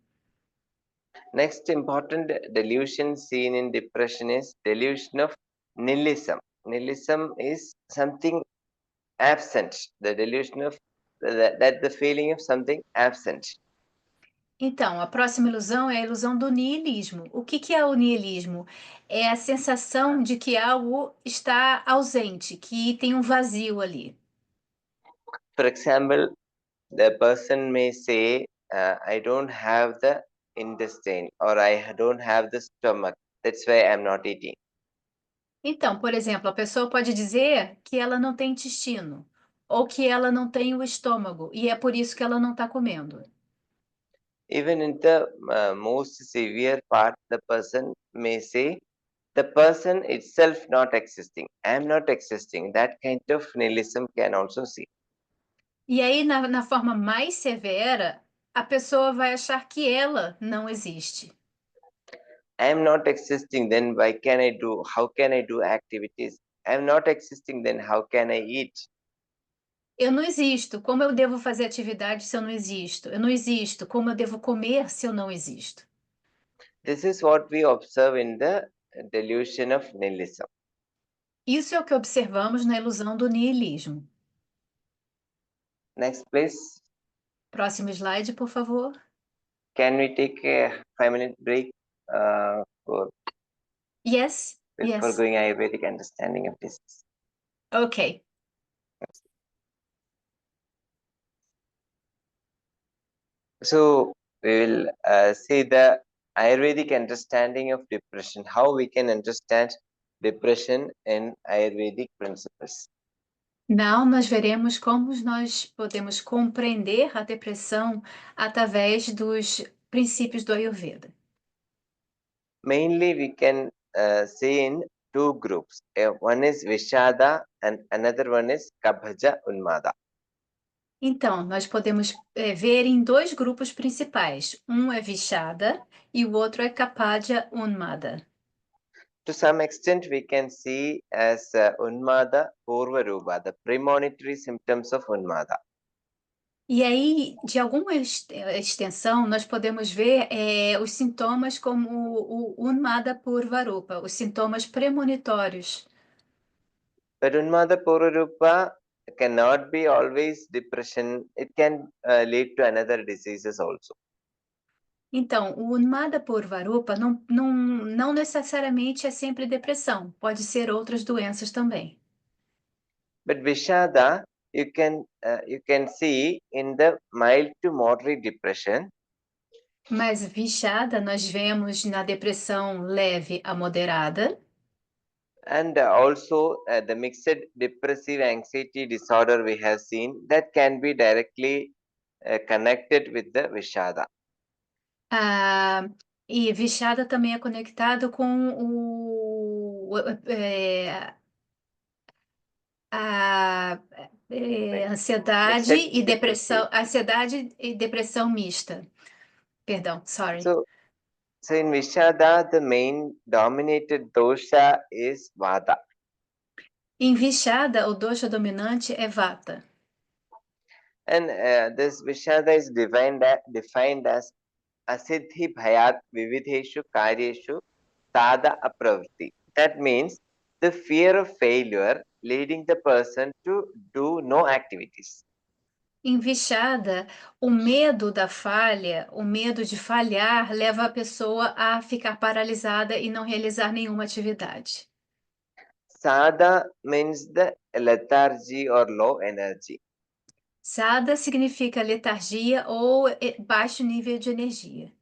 Next important delusion seen in depression is delusion of nihilism. Nihilism is something absent. The delusion of that the feeling of something absent. Então, a próxima ilusão é a ilusão do niilismo. O que que é o niilismo? É a sensação de que algo está ausente, que tem um vazio ali. For example, the person may say, I don't have the intestine or I don't have the stomach. That's why I'm not eating. Então, por exemplo, a pessoa pode dizer que ela não tem intestino, ou que ela não tem o estômago, e é por isso que ela não está comendo. Even in the most severe part, the person may say, the person itself not existing. I'm not existing. That kind of nihilism can also see. E aí, na forma mais severa, a pessoa vai achar que ela não existe. I'm not existing, then why can I do? How can I do activities? I'm not existing, then how can I eat? Eu não existo. Como eu devo fazer atividade se eu não existo? Eu não existo. Como eu devo comer se eu não existo? This is what we observe in the delusion of nihilism. Isso é o que observamos na ilusão do niilismo. Next, please. Próximo slide, por favor. Can we take a 5-minute break Yes, for yes. going Ayurvedic understanding of disease? Ok. So we will see the Ayurvedic understanding of depression, how we can understand depression in Ayurvedic principles. Não, nós veremos como nós podemos compreender a depressão através dos princípios do Ayurveda. Mainly, we can see in two groups. One is Vishada and another one is Kabhaja Unmada. Então, nós podemos ver em dois grupos principais. Um é Vishada e o outro é Kapadya Unmada. To some extent, we can see as Unmada Purvarupa, the premonitory symptoms of Unmada. E aí, de alguma extensão, nós podemos ver os sintomas como o Unmada Purvarupa, os sintomas premonitórios. But Unmada Purvarupa cannot be always depression. It can lead to another diseases also. Então, o Unmada Purvarupa não necessariamente é sempre depressão, pode ser outras doenças também. But Vishada, you can see in the mild to moderate depression. Mas Vishada nós vemos na depressão leve a moderada. And also the mixed depressive anxiety disorder we have seen that can be directly connected with the Vishada. Ah, e Vishada também é conectado com a Mixed depressive. ansiedade e depressão mista. Perdão, sorry. So in Vishada, the main dominated dosha is Vata. Em Vishada, o dosha dominante é Vata. And this Vishada is defined as Asiddhi Bhayat Vividheshu Karyeshu Tada Apravritti. That means the fear of failure leading the person to do no activities. Em Vishada, o medo da falha, o medo de falhar, leva a pessoa a ficar paralisada e não realizar nenhuma atividade. Sada means the lethargy or low energy. Sada significa letargia ou baixo nível de energia.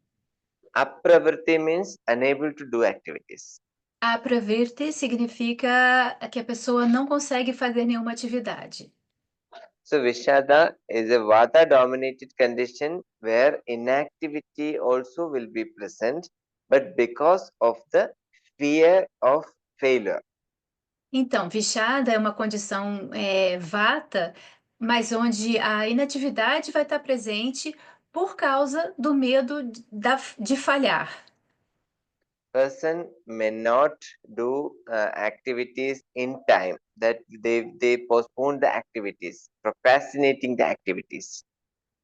Apravritti means unable to do activities. Apravirti significa que a pessoa não consegue fazer nenhuma atividade. So Vishada is a Vata dominated condition where inactivity also will be present, but because of the fear of failure. Então, Vishada é uma condição vata, mas onde a inatividade vai estar presente por causa do medo de falhar. person may not do activities in time, that they postpone the activities, procrastinating the activities.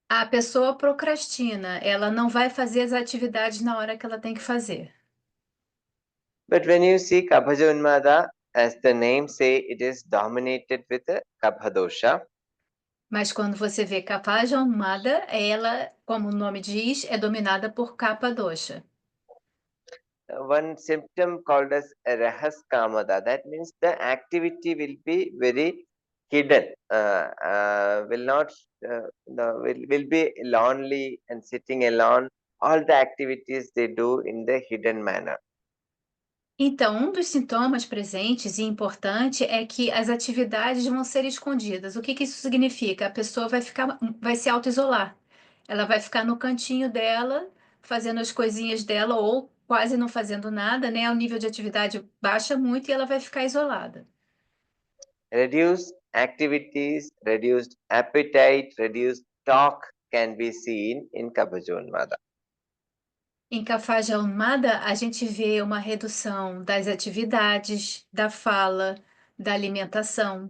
A pessoa procrastina, ela não vai fazer as atividades na hora que ela tem que fazer. But when you see Kabhaja Unmada, as the name say, it is dominated with a Kabha dosha. Mas quando você vê Kapha Mada, ela, como o nome diz, é dominada por Kapha Dosha. One symptom called as Rahas Kamada, that means the activity will be very hidden, will not, will be lonely and sitting alone. All the activities they do in the hidden manner. Então, um dos sintomas presentes e importante é que as atividades vão ser escondidas. O que que isso significa? A pessoa vai se auto-isolar. Ela vai ficar no cantinho dela, fazendo as coisinhas dela ou quase não fazendo nada, né? O nível de atividade baixa muito e ela vai ficar isolada. Reduced activities, reduced appetite, reduced talk can be seen in Kabhajonmada. Em Cafage Almada, a gente vê uma redução das atividades, da fala, da alimentação.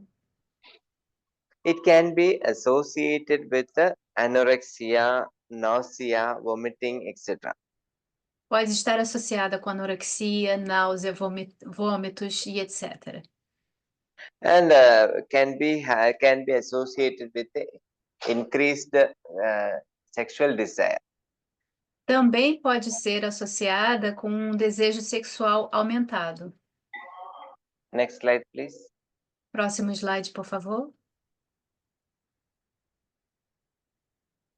It can be associated with the anorexia, nausea, vomiting, etc. Pode estar associada com anorexia, náusea, vômitos e etc. And can be associated with the increased sexual desire. Também pode ser associada com um desejo sexual aumentado. Next slide, please. Próximo slide, por favor.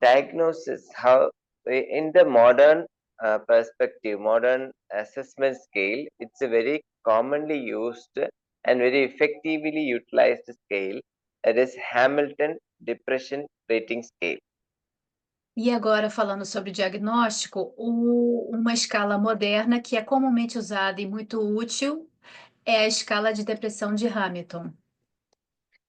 Diagnosis: how in the modern perspective, modern assessment scale, it's a very commonly used and very effectively utilized scale, that is Hamilton Depression Rating Scale. E agora, falando sobre diagnóstico, uma escala moderna que é comumente usada e muito útil é a escala de depressão de Hamilton.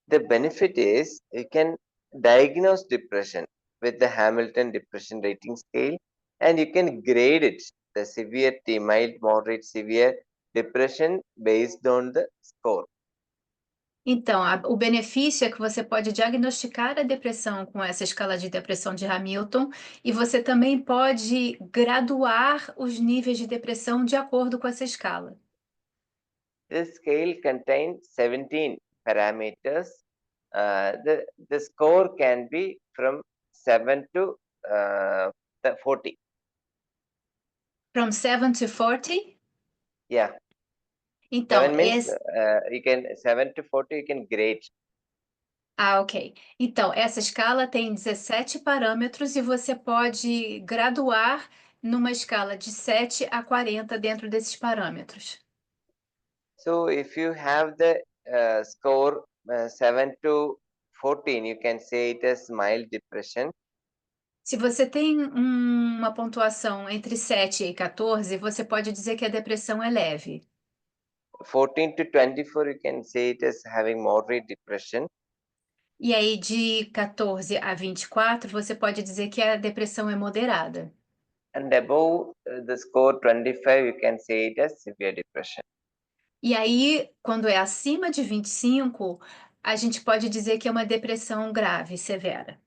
The benefit is you can diagnose depression with the Hamilton Depression Rating Scale, and you can grade it, the severity, mild, moderate, severe depression, based on the score. Então, o benefício é que você pode diagnosticar a depressão com essa escala de depressão de Hamilton e você também pode graduar os níveis de depressão de acordo com essa escala. This scale contains 17 parameters. The score can be from 7 to 40. From 7 to 40? Yeah. Então, 7 means 7 to 40 you can grade. ok. Então, essa escala tem 17 parâmetros e você pode graduar numa escala de 7 a 40 dentro desses parâmetros. So if you have the score 7 to 14, you can say it as mild depression. Se você tem uma pontuação entre 7 e 14, você pode dizer que a depressão é leve. 14 to 24, you can say it as having moderate depression. E aí, de 14 a 24, você pode dizer que a depressão é moderada. And above the score 25, you can say it as severe depression. E aí, quando é acima de 25, a gente pode dizer que é uma depressão grave, severa.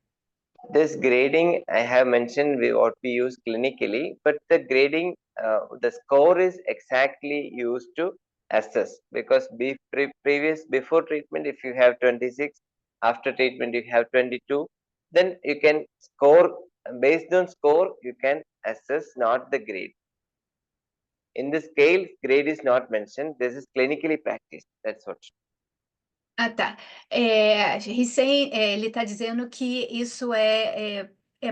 This grading I have mentioned what we use clinically, but the grading, the score is exactly used to assess, because before treatment, if you have 26, after treatment you have 22, then you can score, based on score you can assess, not the grade. In the scale, grade is not mentioned. This is clinically practiced. That's what. Ah, tá. Ele está dizendo que isso é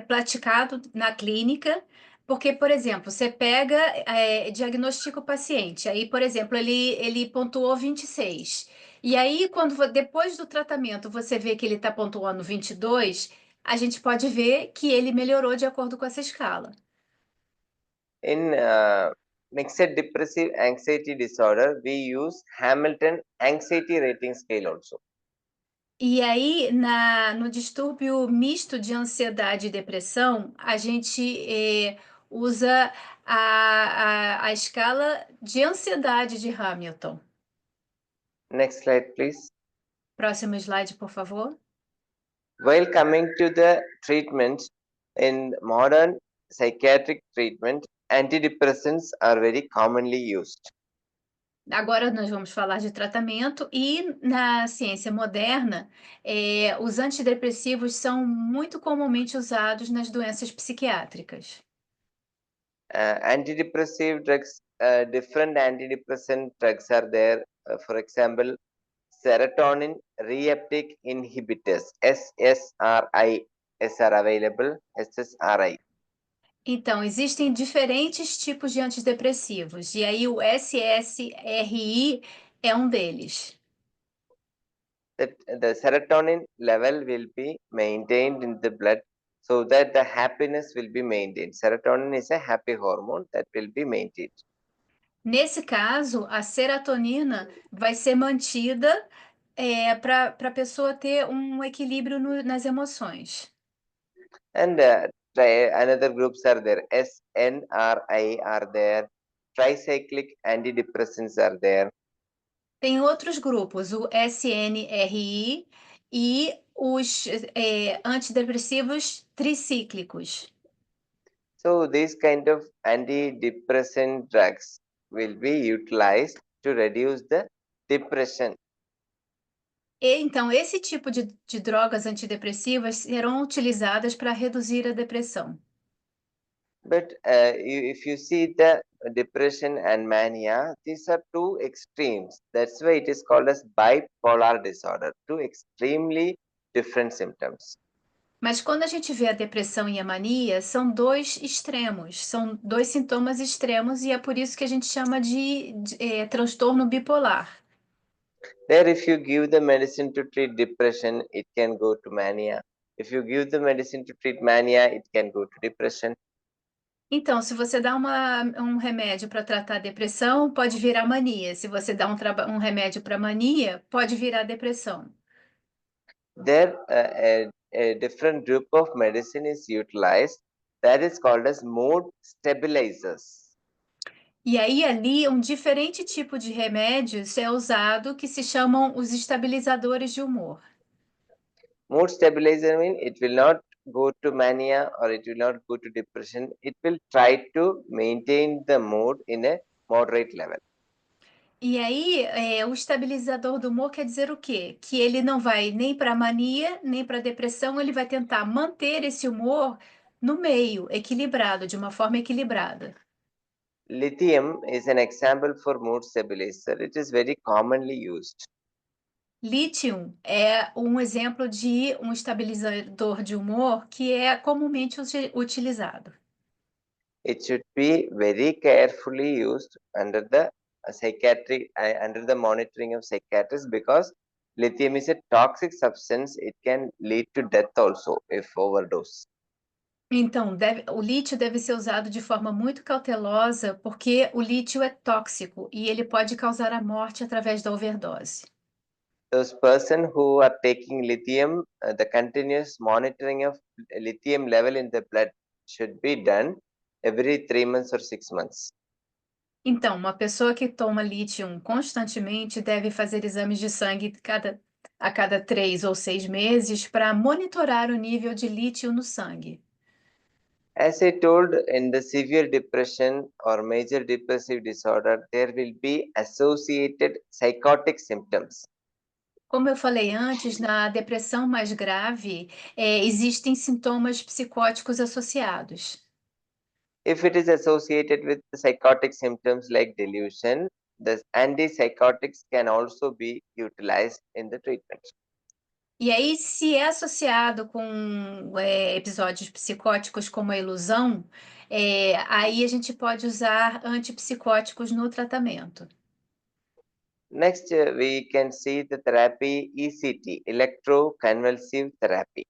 praticado na clínica, porque, por exemplo, você pega, diagnostica o paciente, aí, por exemplo, ele pontuou 26. E aí, depois do tratamento, você vê que ele está pontuando 22, a gente pode ver que ele melhorou de acordo com essa escala. In mixed depressive anxiety disorder, we use Hamilton Anxiety Rating Scale also. E aí, no distúrbio misto de ansiedade e depressão, a gente usa a escala de ansiedade de Hamilton. Next slide, please. Próximo slide, por favor. While coming to the treatment, in modern psychiatric treatment, antidepressants are very commonly used. Agora nós vamos falar de tratamento e na ciência moderna, os antidepressivos são muito comumente usados nas doenças psiquiátricas. Antidepressive drugs, different antidepressant drugs are there. For example, serotonin reuptake inhibitors, SSRIs are available, SSRI. Então, existem diferentes tipos de antidepressivos, e aí o SSRI é um deles. The serotonin level will be maintained in the blood so that the happiness will be maintained. Serotonin is a happy hormone that will be maintained. Nesse caso, a serotonina vai ser mantida para a pessoa ter um equilíbrio nas emoções. And another groups are there. SNRI are there. Tricyclic antidepressants are there. Tem outros grupos, o SNRI e os antidepressivos tricíclicos. So these kind of antidepressant drugs will be utilized to reduce the depression. E, então, esse tipo de drogas antidepressivas serão utilizadas para reduzir a depressão. But if you see the depression and mania, these are two extremes. That's why it is called as bipolar disorder. Two extremely different symptoms. Mas quando a gente vê a depressão e a mania, são dois extremos, são dois sintomas extremos, e é por isso que a gente chama de transtorno bipolar. There, if you give the medicine to treat depression, it can go to mania. If you give the medicine to treat mania, it can go to depression. Então, se você dá um remédio para tratar a depressão, pode virar mania. Se você dá um remédio para mania, pode virar depressão. There, a different group of medicine is utilized that is called as mood stabilizers. E aí, ali, um diferente tipo de remédios é usado que se chamam os estabilizadores de humor. Mood stabilizer means it will not go to mania or it will not go to depression. It will try to maintain the mood in a moderate level. E aí, o estabilizador do humor quer dizer o quê? Que ele não vai nem para mania, nem para depressão, ele vai tentar manter esse humor no meio, equilibrado, de uma forma equilibrada. Lithium is an example for mood stabilizer. It is very commonly used. Lítio é um exemplo de um estabilizador de humor que é comumente utilizado. It should be very carefully used under the under the monitoring of psychiatrists because lithium is a toxic substance. It can lead to death also if overdose. Então, o lítio deve ser usado de forma muito cautelosa, porque o lítio é tóxico e ele pode causar a morte através da overdose. Those person who are taking lithium, the continuous monitoring of lithium level in the blood should be done every 3 months or 6 months. Então, uma pessoa que toma lítio constantemente deve fazer exames de sangue a cada 3 ou 6 meses para monitorar o nível de lítio no sangue. As I told, in the severe depression or major depressive disorder, there will be associated psychotic symptoms. Como eu falei antes, na depressão mais grave, existem sintomas psicóticos associados. If it is associated with psychotic symptoms like delusion, the antipsychotics can also be utilized in the treatment. E aí, se é associado com episódios psicóticos como a ilusão, aí a gente pode usar antipsicóticos no tratamento. Next, we can see the therapy ECT, electroconvulsive therapy.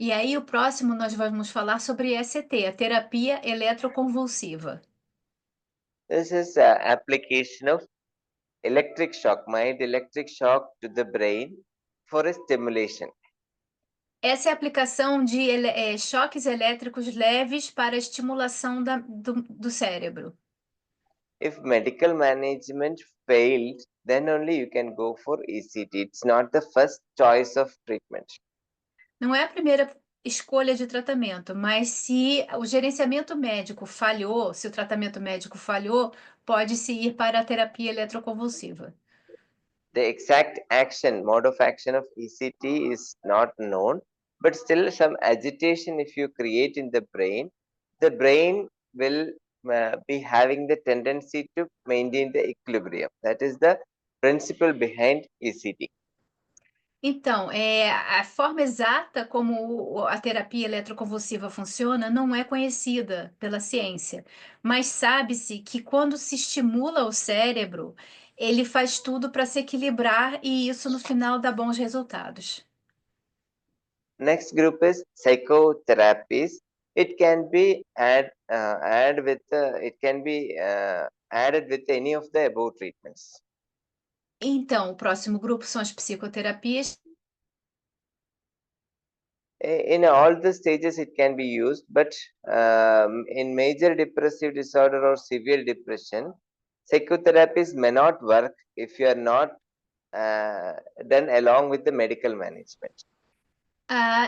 E aí, o próximo nós vamos falar sobre ECT, a terapia eletroconvulsiva. This is application of electric shock, mild electric shock to the brain for a stimulation. Essa é a aplicação de choques elétricos leves para a estimulação do cérebro. If medical management failed, then only you can go for ECT. It's not the first choice of treatment. Não é a primeira escolha de tratamento, mas se o gerenciamento médico falhou, se o tratamento médico falhou, pode-se ir para a terapia eletroconvulsiva. The exact mode of action of ECT is not known, but still some agitation if you create in the brain will be having the tendency to maintain the equilibrium. That is the principle behind ECT. Então, a forma exata como a terapia eletroconvulsiva funciona não é conhecida pela ciência, mas sabe-se que quando se estimula o cérebro, ele faz tudo para se equilibrar e isso no final dá bons resultados. Next group is psychotherapies. It can be added with any of the above treatments. Então, o próximo grupo são as psicoterapias. In all the stages it can be used, but in major depressive disorder or severe depression, psychotherapies may not work if you are not done along with the medical management.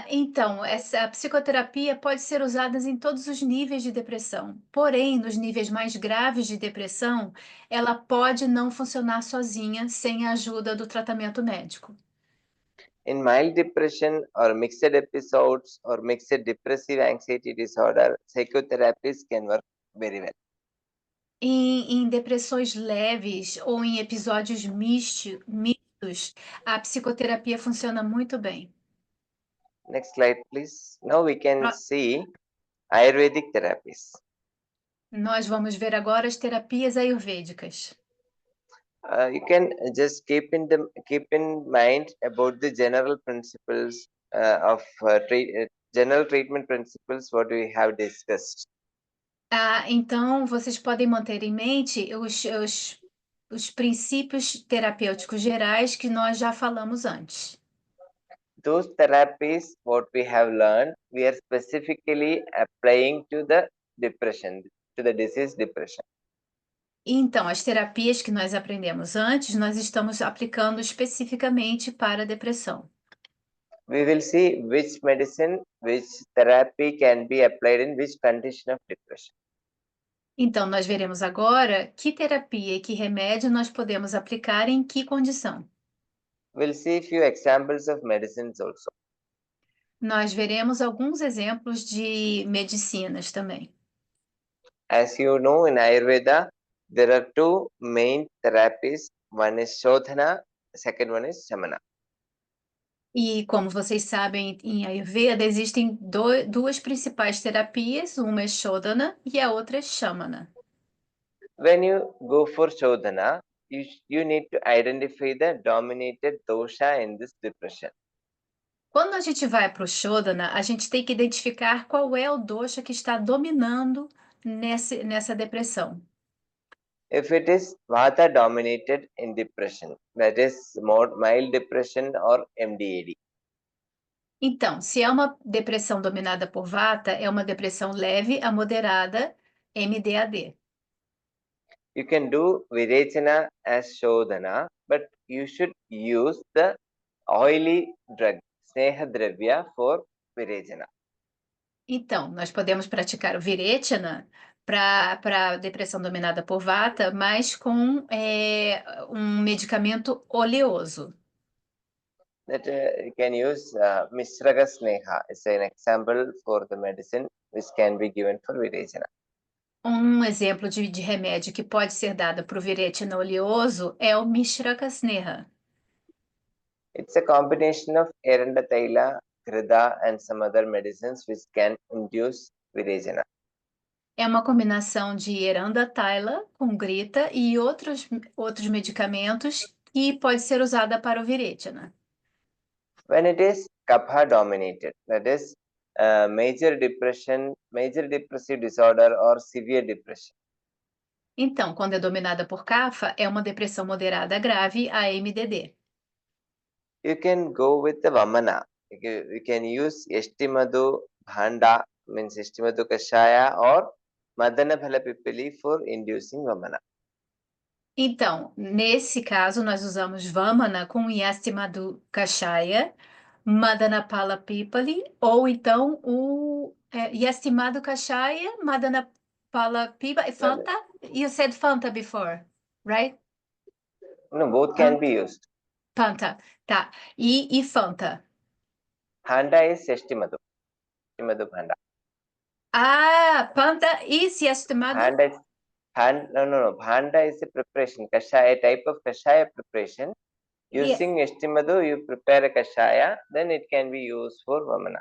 Então, essa psicoterapia pode ser usada em todos os níveis de depressão. Porém, nos níveis mais graves de depressão, ela pode não funcionar sozinha, sem a ajuda do tratamento médico. In mild depression or mixed episodes or mixed depressive anxiety disorder, psychotherapies can work very well. Em depressões leves ou em episódios mistos, a psicoterapia funciona muito bem. Next slide, please. Now we can Pro- see Ayurvedic therapies. Nós vamos ver agora as terapias ayurvédicas. You can just keep in mind about the general principles of general treatment principles what we have discussed. Então, vocês podem manter em mente os princípios terapêuticos gerais que nós já falamos antes. Those therapies what we have learned, we are specifically applying to the depression, to the disease depression. Então, as terapias que nós aprendemos antes, nós estamos aplicando especificamente para a depressão. We will see which medicine, which therapy can be applied in which condition of depression. Então, nós veremos agora que terapia e que remédio nós podemos aplicar em que condição. We'll see few examples of medicines also. Nós veremos alguns exemplos de medicinas também. As you know, in Ayurveda, there are two main therapies. One is Shodhana, the second one is Shamana. E como vocês sabem, em Ayurveda existem duas principais terapias, uma é Shodhana e a outra é Shamana. When you go for Shodhana, you need to identify the dominated dosha in this depression. Quando a gente vai para o Shodhana, a gente tem que identificar qual é o dosha que está dominando nessa depressão. If it is Vata dominated in depression, that is more mild depression or MDAD. Então, se é uma depressão dominada por Vata, é uma depressão leve a moderada, MDAD. You can do Virechana as Shodhana, but you should use the oily drug, Sneha Dravya, for Virechana. Então, nós podemos praticar o Virechana para depressão dominada por Vata, mas com um medicamento oleoso. That you can use Mishraga Sneha is an example for the medicine which can be given for Virechana. Um exemplo de remédio que pode ser dado para o Virechana oleoso é o Mishraka Sneha. It's a combination of Eranda Taila, Krida, and some other medicines which can induce Virechana. É uma combinação de Eranda Thaila com Grita e outros medicamentos que pode ser usada para o Virechana. When it is Kapha dominated, that is major depression, major depressive disorder or severe depression. Então, quando é dominada por Kapha, é uma depressão moderada grave, a MDD. You can go with the Vamana. we can use Yashtimadu Bhanda, means Yashtimadu Kashaya, or Madana Phala Pipali for inducing Vamana. Então, nesse caso, nós usamos Vamana com Yastimadu Kashaya, Madanapala Pipali, ou então o Yastimadu Kashaya, Madanapala Pipali, Fanta. You said Fanta before, right? No, both can be used. Fanta, tá. E Fanta. Bhanda is Yashtimadu. Yashtimadu Bhanda. Ah, Fanta is Yastimadu? Bhanda is no. Bhanda is a preparation, Kashaya, type of Kashaya preparation. Using Yashtimadu, you prepare a Kashaya, then it can be used for Vamana.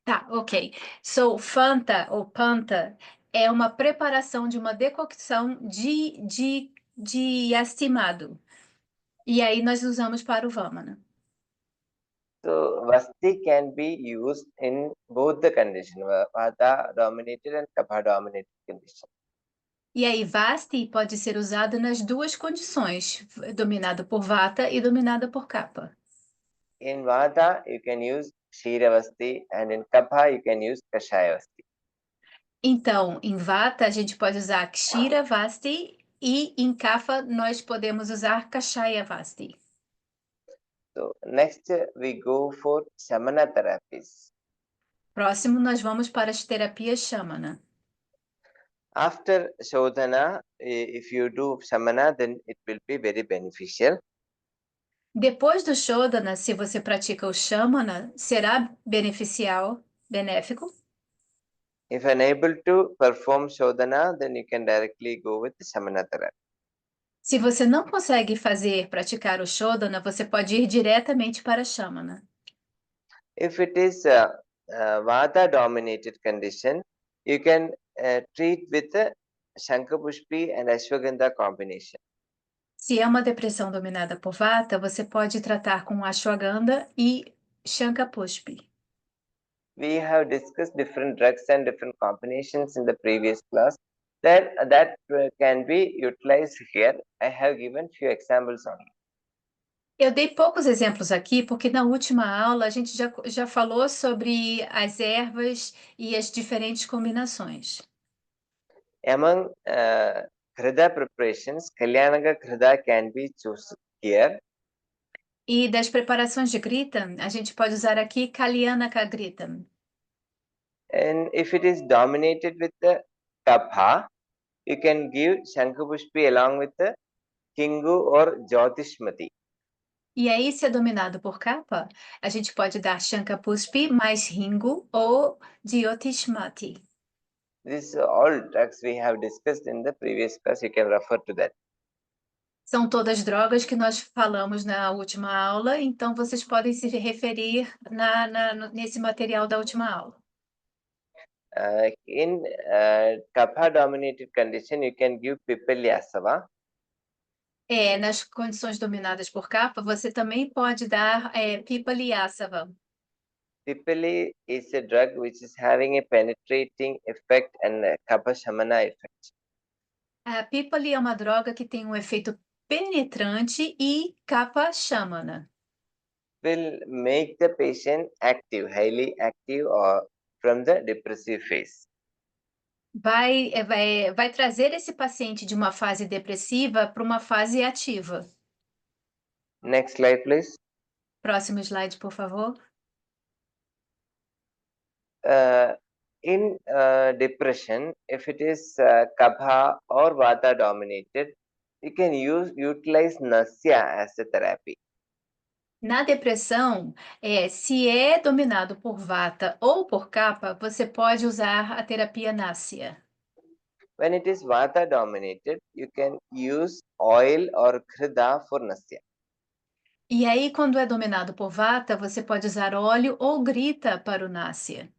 Tá, ok. So, Fanta ou Panta é uma preparação de uma decocção de Yastimadu. E aí nós usamos para o Vamana. So Vasti can be used in both the condition, Vata dominated and Kapha dominated condition. E aí Vasti pode ser usado nas duas condições, dominado por Vata e dominada por Kapha. In Vata, you can use Kshira Vasti, and in Kapha, you can use Kashaya Vasti. Então, em Vata a gente pode usar Kshira Vasti e em Kapha nós podemos usar Kashaya Vasti. So next we go for Shamana therapies. Próximo nós vamos para as terapias Shamana. After Shodhana, if you do Shamana, then it will be very beneficial. Depois do Shodhana, se você pratica o Shamana, será benéfico. If unable to perform Shodhana, then you can directly go with the Shamana therapy. Se você não consegue praticar o Shodhana, você pode ir diretamente para Shamana. If it is Vata dominated condition, you can treat with Shankapushpi and Ashwagandha combination. Se é uma depressão dominada por Vata, você pode tratar com Ashwagandha e Shankapushpi. We have discussed different drugs and different combinations in the previous class. That can be utilized here. I have given few examples only. Eu dei poucos exemplos aqui, porque na última aula a gente já falou sobre as ervas e as diferentes combinações. Among Krida preparations, Kalyanaka Krida can be chosen here. E das preparações de Grita, a gente pode usar aqui Kalyanaka Grita. And if it is dominated with the Kapha, you can give Shankapushpi along with the Kingu or Jyotishmati. E aí, se é dominado por Kapha, a gente pode dar Shankapushpi mais Ringu ou Jyotishmati. These are all drugs we have discussed in the previous class. You can refer to that. São todas drogas que nós falamos na última aula, então vocês podem se referir nesse material da última aula. In Kapha dominated condition, you can give Pipalyasava. Nas condições dominadas por Kapha, você também pode dar Pipalyasava. Pipali is a drug which is having a penetrating effect and a Kapha Shamana effect. A Pipali é uma droga que tem um efeito penetrante e Kapha Shamana. Will make the patient active, highly active, or from the depressive phase. Vai trazer esse paciente de uma fase depressiva para uma fase ativa. Next slide, please. Próximo slide, por favor. In depression, if it is Kapha or Vata dominated, you can utilize Nasya as a therapy. Na depressão, se é dominado por Vata ou por Kapha, você pode usar a terapia Nasya. When it is Vata dominated, you can use oil or Krida for Nasya. E aí, quando é dominado por Vata, você pode usar óleo ou grita para o Nasya.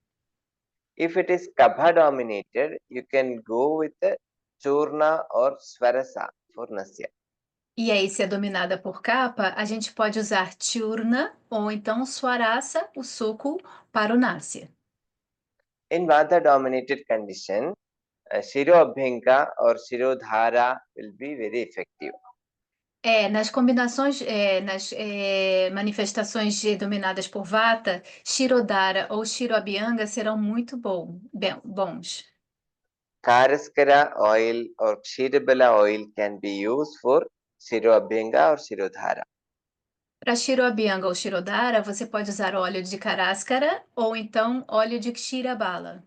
If it is Kapha dominated, you can go with the Churna or Swarasa for Nasya. E aí, se é dominada por Kapha, a gente pode usar Churna ou então Swarasa, o suco, para o Nasya. In Vata dominated condition, Shiro Abhinka or Shiro Dhara will be very effective. Nas combinações, nas manifestações dominadas por Vata, Kshirodhara ou Kshiroabhyanga serão muito bons. Karaskara oil or Kshirbala oil can be used for Shiroabhyanga or Shirodhara. Para Kshiroabhyanga ou Kshirodhara, você pode usar óleo de Karaskara ou então óleo de Kshirabala.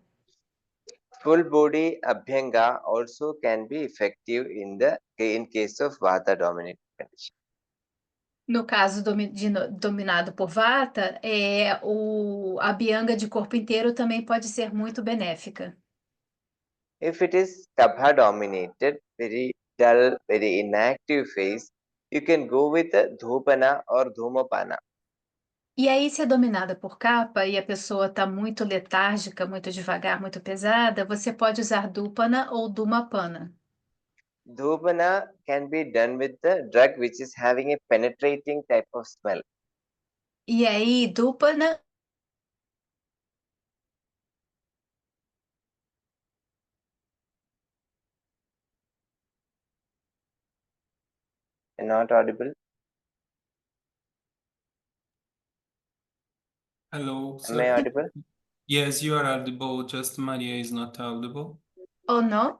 Full body Abhyanga also can be effective in case of Vata dominant condition. No caso dominado por Vata, a Abhyanga de corpo inteiro também pode ser muito benéfica. If it is Kabha dominated, very dull, very inactive phase, you can go with the Dhupana or Dhumapana. E aí, se é dominada por capa e a pessoa está muito letárgica, muito devagar, muito pesada, você pode usar Dupana ou Dumapana. Dhupana can be done with the drug which is having a penetrating type of smell. E aí, Dupana Not audible. Hello, Am I sir. audible? Yes, you are audible. Just Maria is not audible. ou não?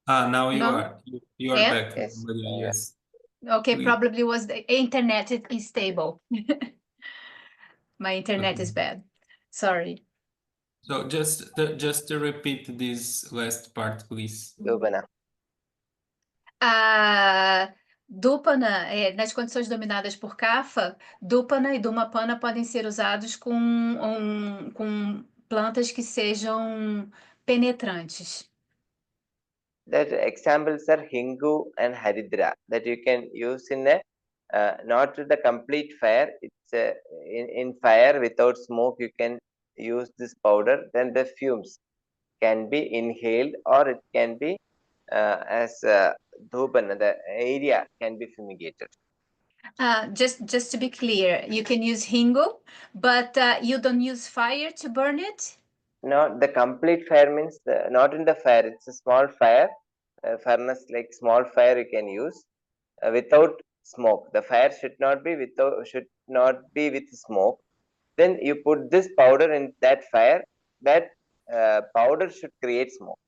Now you No? are. You are Yeah? back, Yes. Maria. Yes. Okay, Please. probably was the internet is stable. My internet is bad. Sorry. So just to repeat this last part, please. Dhupana. A Dupana, nas condições dominadas por Kapha, Dupana e Dumapana podem ser usados com plantas que sejam penetrantes. That examples are Hingu and Haridra that you can use in a not the complete fire. It's in fire without smoke. You can use this powder. Then the fumes can be inhaled or it can be as dhupan. The area can be fumigated. Just to be clear, you can use Hingu, but you don't use fire to burn it? Not the complete fire means not in the fire. It's a small fire, furnace like small fire you can use without smoke. The fire should not be with smoke. Then you put this powder in that fire. That powder should create smoke.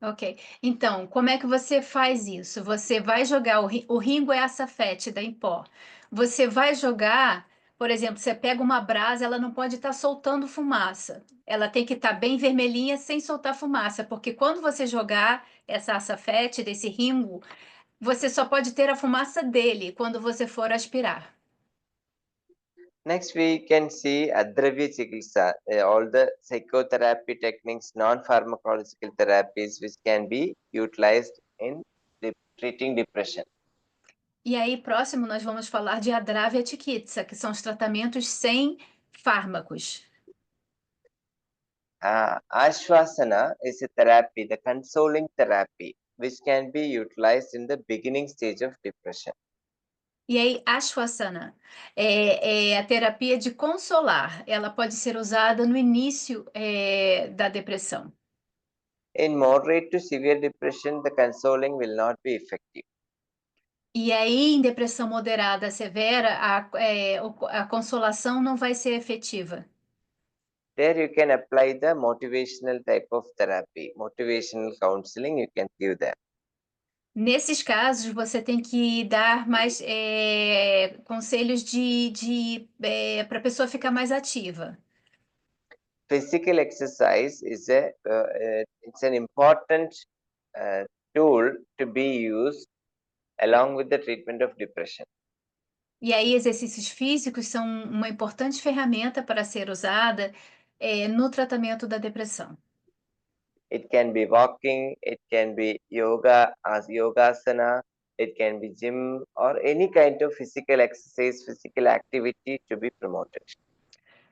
Ok. Então, como é que você faz isso? Você vai jogar o ringo é a safétida em pó. Você vai jogar, por exemplo, você pega uma brasa, ela não pode estar soltando fumaça. Ela tem que estar bem vermelhinha sem soltar fumaça, porque quando você jogar essa açafete desse ringo, você só pode ter a fumaça dele quando você for aspirar. Next, we can see Adravya Chikitsa, all the psychotherapy techniques, non-pharmacological therapies which can be utilized in treating depression. E aí, próximo, nós vamos falar de Adravya Chikitsa, que são os tratamentos sem fármacos. Ashwasana is a therapy, the consoling therapy, which can be utilized in the beginning stage of depression. E aí, Ashwasana é a terapia de consolar. Ela pode ser usada no início da depressão. In moderate to severe depression, the consoling will not be effective. E aí, em depressão moderada severa, a consolação não vai ser efetiva. There you can apply the motivational type of therapy, motivational counseling you can give them. Nesses casos, você tem que dar mais conselhos para a pessoa ficar mais ativa. Physical exercise is it's an important tool to be used along with the treatment of depression. E aí, exercícios físicos são uma importante ferramenta para ser usada no tratamento da depressão. It can be walking, it can be yoga as yogasana, it can be gym or any kind of physical exercise, physical activity to be promoted.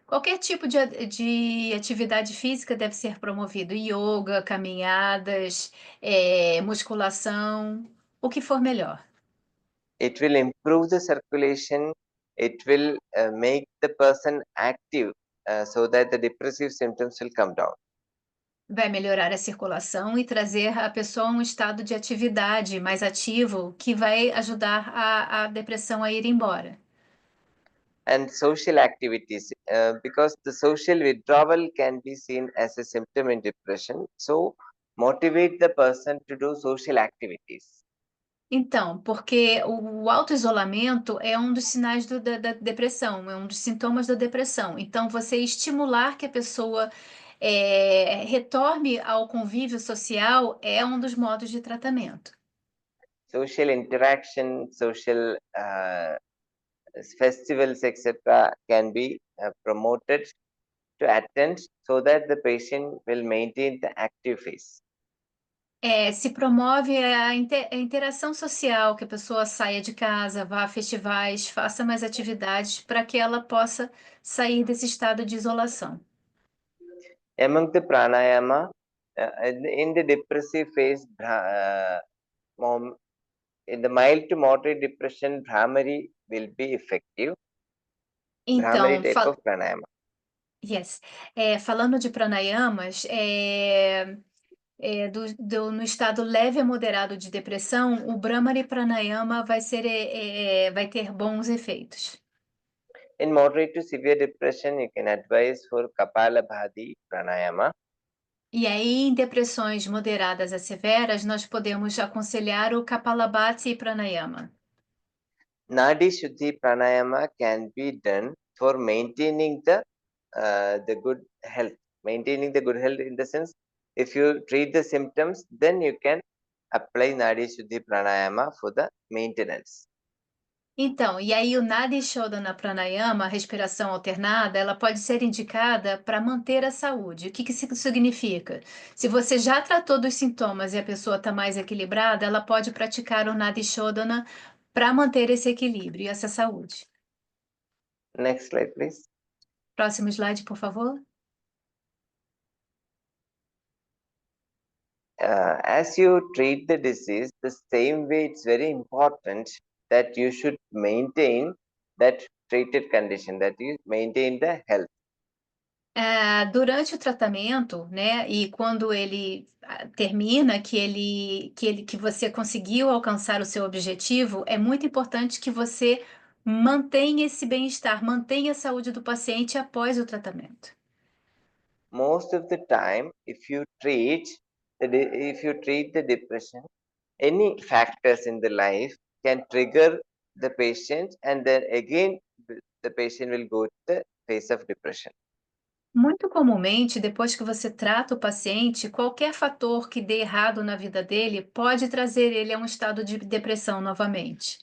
Qualquer tipo de atividade física deve ser promovido, yoga, caminhadas, musculação, o que for melhor. It will improve the circulation, it will make the person active so that the depressive symptoms will come down. vai melhorar a circulação e trazer a pessoa a um estado de atividade mais ativo, que vai ajudar a depressão a ir embora. And social activities, because the social withdrawal can be seen as a symptom in depression. So, motivate the person to do social activities. Então, porque o autoisolamento é um dos sinais da depressão, é um dos sintomas da depressão. Então, você estimular que a pessoa retorne ao convívio social é um dos modos de tratamento. Social interaction, social festivals, etc., can be promoted to attend so that the patient will maintain the active phase. Se promove a interação social, que a pessoa saia de casa, vá a festivais, faça mais atividades para que ela possa sair desse estado de isolação. Among the pranayama, in the depressive phase, in the mild to moderate depression, Bhramari will be effective. Bhramari Então, type of pranayama. yes. Falando de pranayamas, no estado leve a moderado de depressão, o Bhramari Pranayama vai ter bons efeitos. In moderate to severe depression, you can advise for Kapalabhati pranayama. E aí, em depressões moderadas a severas, nós podemos aconselhar o Kapalabhati Pranayama. Nadi Shuddhi pranayama can be done for maintaining the good health. Maintaining the good health in the sense, if you treat the symptoms, then you can apply Nadi Shuddhi pranayama for the maintenance. Então, e aí o Nadi Shodhana Pranayama, a respiração alternada, ela pode ser indicada para manter a saúde. O que isso significa? Se você já tratou dos sintomas e a pessoa está mais equilibrada, ela pode praticar o Nadi Shodhana para manter esse equilíbrio e essa saúde. Next slide, please. Próximo slide, por favor. As you treat the disease, the same way it's very important that you should maintain that treated condition, that you maintain the health. Durante o tratamento, né, e quando ele termina, que você conseguiu alcançar o seu objetivo, é muito importante que você mantenha esse bem-estar, mantenha a saúde do paciente após o tratamento. Most of the time, if you treat the depression, any factors in the life can trigger the patient, and then again the patient will go to the phase of depression. Muito comumente, depois que você trata o paciente, qualquer fator que dê errado na vida dele pode trazer ele a um estado de depressão novamente.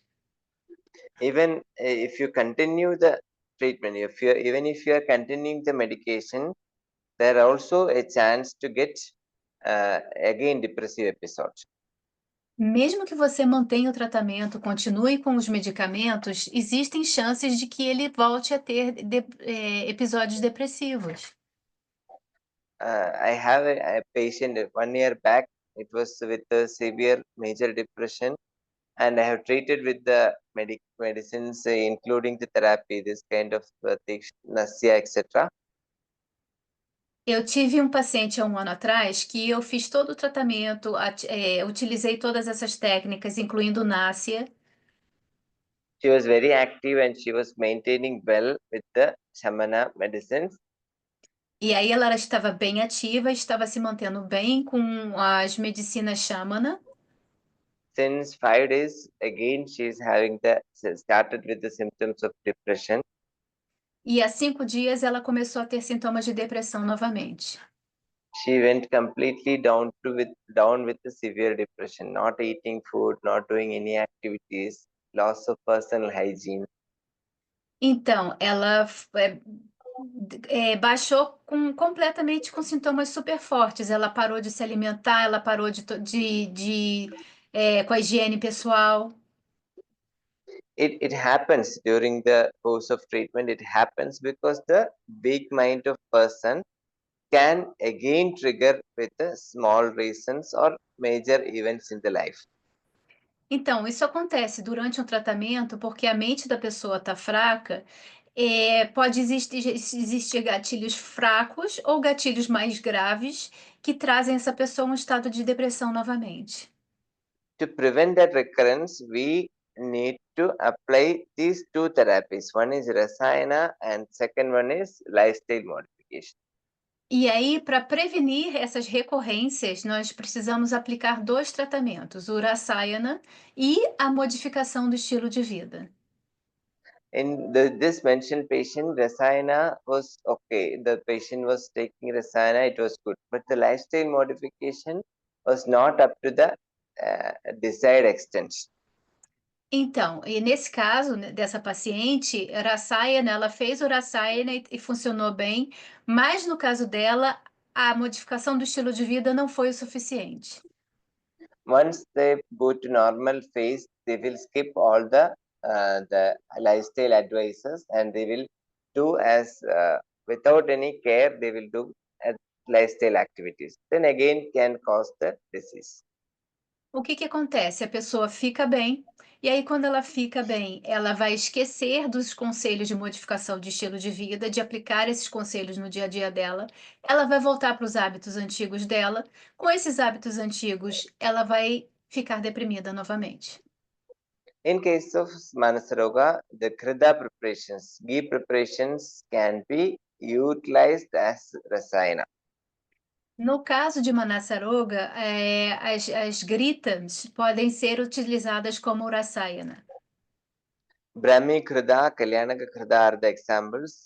Even if you continue the treatment, even if you are continuing the medication, there also a chance to get again depressive episodes. Mesmo que você mantenha o tratamento, continue com os medicamentos, existem chances de que ele volte a ter episódios depressivos. I have a patient 1 year back. It was with a severe major depression, and I have treated with the medicines, including the therapy, this kind of nasya, etc. Eu tive um paciente há um ano atrás que eu fiz todo o tratamento, utilizei todas essas técnicas, incluindo náusea, She was very active and she was maintaining well with the shamana medicines. e aí ela estava bem ativa, estava se mantendo bem com as medicinas Shamana. Since 5 days, again she is having started with the symptoms of depression. E há 5 dias ela começou a ter sintomas de depressão novamente. She went completely down with the severe depression, not eating food, not doing any activities, loss of personal hygiene. Então, ela baixou completamente com sintomas super fortes. Ela parou de se alimentar, ela parou com a higiene pessoal. It happens during the course of treatment. It happens because the weak mind of person can again trigger with small reasons or major events in the life. Então, isso acontece durante um tratamento porque a mente da pessoa está fraca Pode existir gatilhos fracos ou gatilhos mais graves que trazem essa pessoa a um estado de depressão novamente. To prevent that recurrence, we need to apply these two therapies. One is Rasayana and second one is lifestyle modification. E aí, para prevenir essas recorrências, nós precisamos aplicar 2 tratamentos, o Rasayana e a modificação do estilo de vida. In this mentioned patient, Rasayana was okay. The patient was taking Rasayana, it was good. But the lifestyle modification was not up to the desired extent. Então, e nesse caso, né, dessa paciente, Rasayana, ela fez o Rasayana e funcionou bem, mas no caso dela, a modificação do estilo de vida não foi o suficiente. Once they go to normal phase, they will skip all the lifestyle advices and they will do as without any care. They will do lifestyle activities. Then again can cause the disease. O que que acontece? A pessoa fica bem, e aí quando ela fica bem, ela vai esquecer dos conselhos de modificação de estilo de vida, de aplicar esses conselhos no dia a dia dela. Ela vai voltar para os hábitos antigos dela. Com esses hábitos antigos, ela vai ficar deprimida novamente. In case of Manasaroga, the Krida preparations, ghee preparations can be utilized as Rasayana. No caso de Manassaroga, as gritas podem ser utilizadas como Rasayana. Brahmi Krida, Kalyanaka Krida are the examples.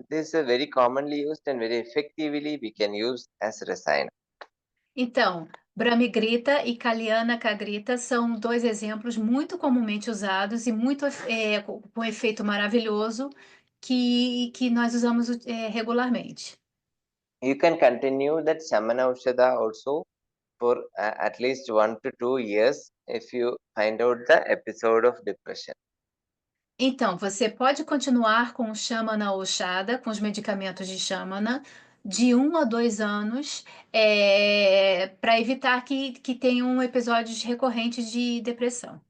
This is very commonly used and very effectively we can use as Rasayana. Então, Brahmigrita e Kalyana Kagrita são 2 exemplos muito comumente usados e muito com efeito maravilhoso que nós usamos regularmente. You can continue that Shamana Aushadha also for at least 1 to 2 years if you find out the episode of depression. Então, você pode continuar com o Shamana Aushada, com os medicamentos de Shamana, de 1 a 2 anos, para evitar que tenham episódios recorrentes de depressão.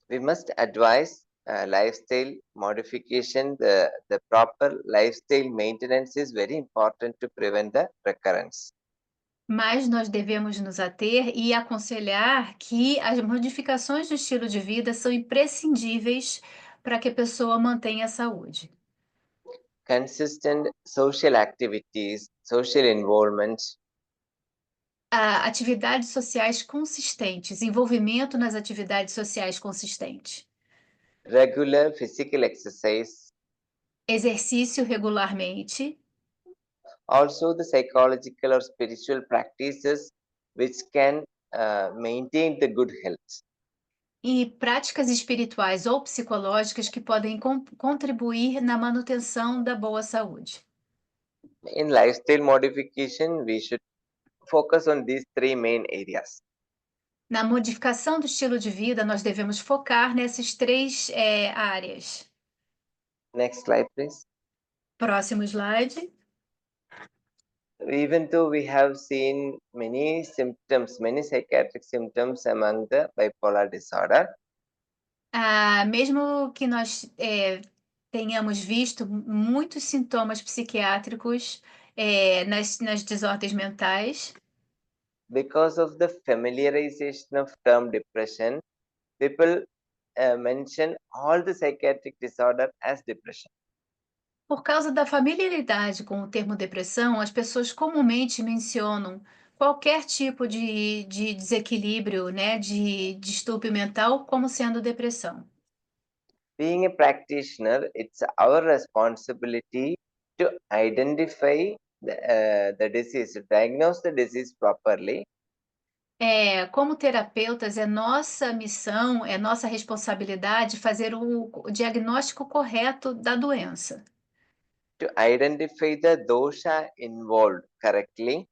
We must advise lifestyle modification. The proper lifestyle maintenance is very important to prevent the recurrence. Mas nós devemos nos ater e aconselhar que as modificações do estilo de vida são imprescindíveis para que a pessoa mantenha a saúde. Consistent social activities, social involvement, Atividades sociais consistentes, envolvimento nas atividades sociais consistentes, regular physical exercise, exercício regularmente, also the psychological or spiritual practices which can maintain the good health. e práticas espirituais ou psicológicas que podem contribuir na manutenção da boa saúde. In lifestyle modification, we should focus on these 3 main areas. Na modificação do estilo de vida, nós devemos focar nessas 3 áreas. Next slide, please. Próximo slide. Even though we have seen many symptoms, many psychiatric symptoms among the bipolar disorder, Mesmo que nós tenhamos visto muitos sintomas psiquiátricos nas desordens mentais, because of the familiarization of term depression, people mention all the psychiatric disorder as depression. por causa da familiaridade com o termo depressão, as pessoas comumente mencionam qualquer tipo de desequilíbrio, né, de distúrbio mental, como sendo depressão. Being a practitioner, it's our responsibility to identify the disease, to diagnose the disease properly, Como terapeutas, é nossa missão, é nossa responsabilidade fazer o diagnóstico correto da doença. to identify the dosha involved correctly,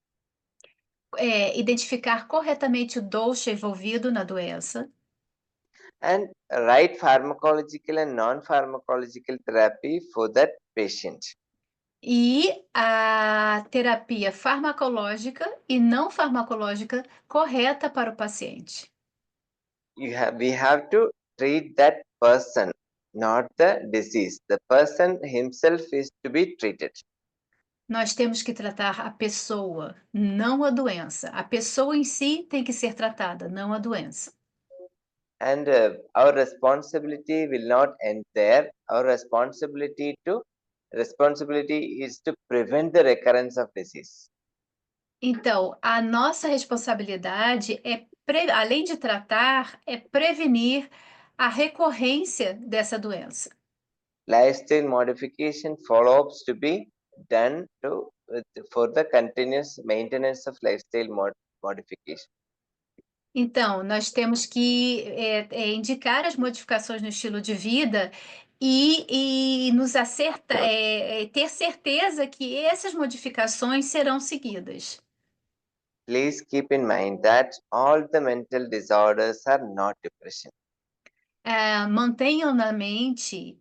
Identificar corretamente o dosha envolvido na doença and right pharmacological and non-pharmacological therapy for that patient. e a terapia farmacológica e não farmacológica correta para o paciente. We have to treat that person, not the disease. The person himself is to be treated. Nós temos que tratar a pessoa, não a doença. A pessoa em si tem que ser tratada, não a doença. And our responsibility will not end there. Our responsibility is to prevent the recurrence of disease. Então, a nossa responsabilidade além de tratar, é prevenir a recorrência dessa doença. Lifestyle modification follow-ups to be done for the continuous maintenance of lifestyle modification. Então, nós temos que indicar as modificações no estilo de vida e ter certeza que essas modificações serão seguidas. Please keep in mind that all the mental disorders are not depression. Mantenham na mente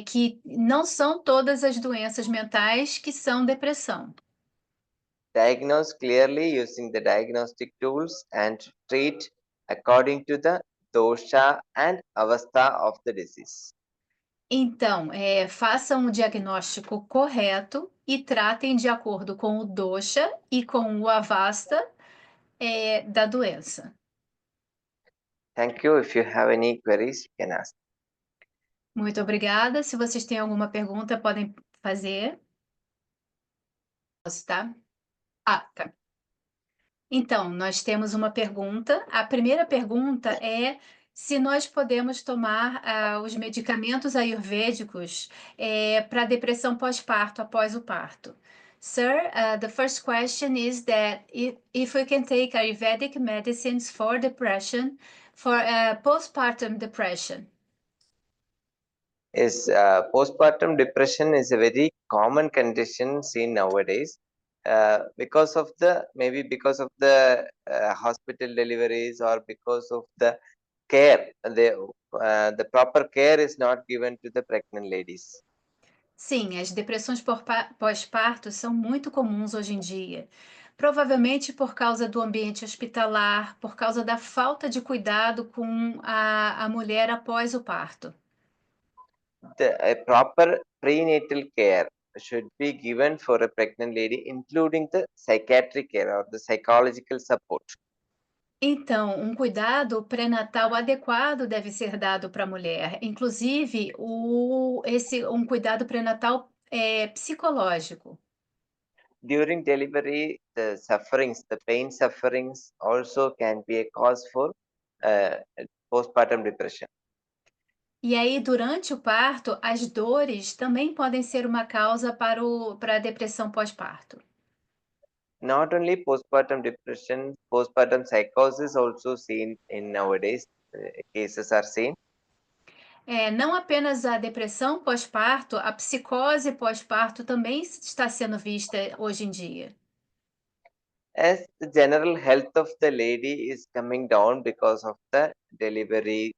que não são todas as doenças mentais que são depressão. Diagnose clearly using the diagnostic tools and treat according to the dosha and avastha of the disease. Então, façam o diagnóstico correto e tratem de acordo com o dosha e com o avasta da doença. Thank you. If you have any queries, you can ask. Muito obrigada. Se vocês têm alguma pergunta, podem fazer. Posso, tá? Tá. Então, nós temos uma pergunta. A primeira pergunta é se nós podemos tomar os medicamentos ayurvédicos para depressão pós-parto, após o parto. Sir, the first question is that if we can take Ayurvedic medicines for depression, for postpartum depression. Yes, postpartum depression is a very common condition seen nowadays because of the hospital deliveries or because of the care. The proper care is not given to the pregnant ladies. Sim, as depressões pós-parto são muito comuns hoje em dia. Provavelmente por causa do ambiente hospitalar, por causa da falta de cuidado com a mulher após o parto. A proper prenatal care should be given for a pregnant lady, including the psychiatric care or the psychological support. Então, um cuidado pré-natal adequado deve ser dado para a mulher, inclusive um cuidado pré-natal psicológico. During delivery, the pain sufferings also can be a cause for postpartum depression. E aí, durante o parto, as dores também podem ser uma causa para a depressão pós-parto. Not only postpartum depression, postpartum psychosis also seen in nowadays. Cases are seen. Não apenas a depressão pós-parto, a psicose pós-parto também está sendo vista hoje em dia. As the general health of the lady is coming down because of the delivery,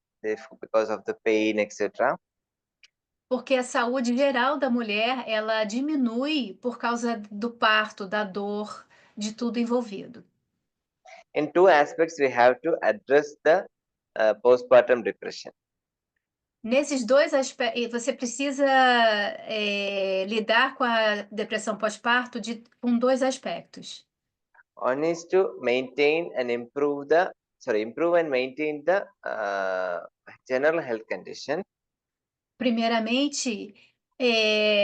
because of the pain, etc. Porque a saúde geral da mulher, ela diminui por causa do parto, da dor, de tudo envolvido. In two aspects, we have to address the postpartum depression. Nesses dois aspectos, você precisa lidar com a depressão pós-parto com dois aspectos. One is to maintain and improve and maintain the general health condition. Primeiramente,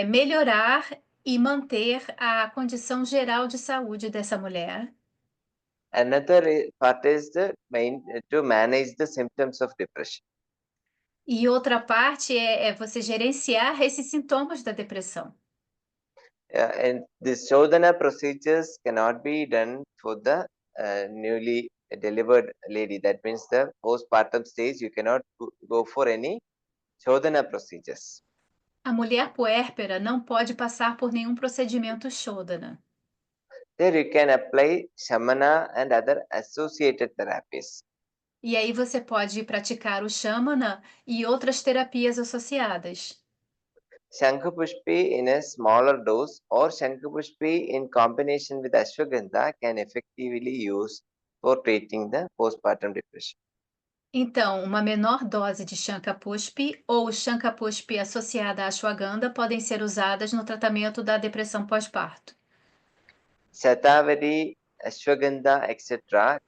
melhorar e manter a condição geral de saúde dessa mulher. Another part is to manage the symptoms of depression. E outra parte é você gerenciar esses sintomas da depressão. And these Shodhana procedures cannot be done for the newly delivered lady. That means the postpartum stage, you cannot go for any Shodhana procedures. A mulher puérpera não pode passar por nenhum procedimento Shodhana. There you can apply Shamana and other associated therapies. E aí você pode praticar o Shamana e outras terapias associadas. Shankapushpi in a smaller dose or Shankapushpi in combination with Ashwagandha can effectively use for treating the postpartum depression. Então, uma menor dose de Chancapushpi ou Chancapushpi associada à ashwagandha podem ser usadas no tratamento da depressão pós-parto. Shatavari, Ashwagandha, etc.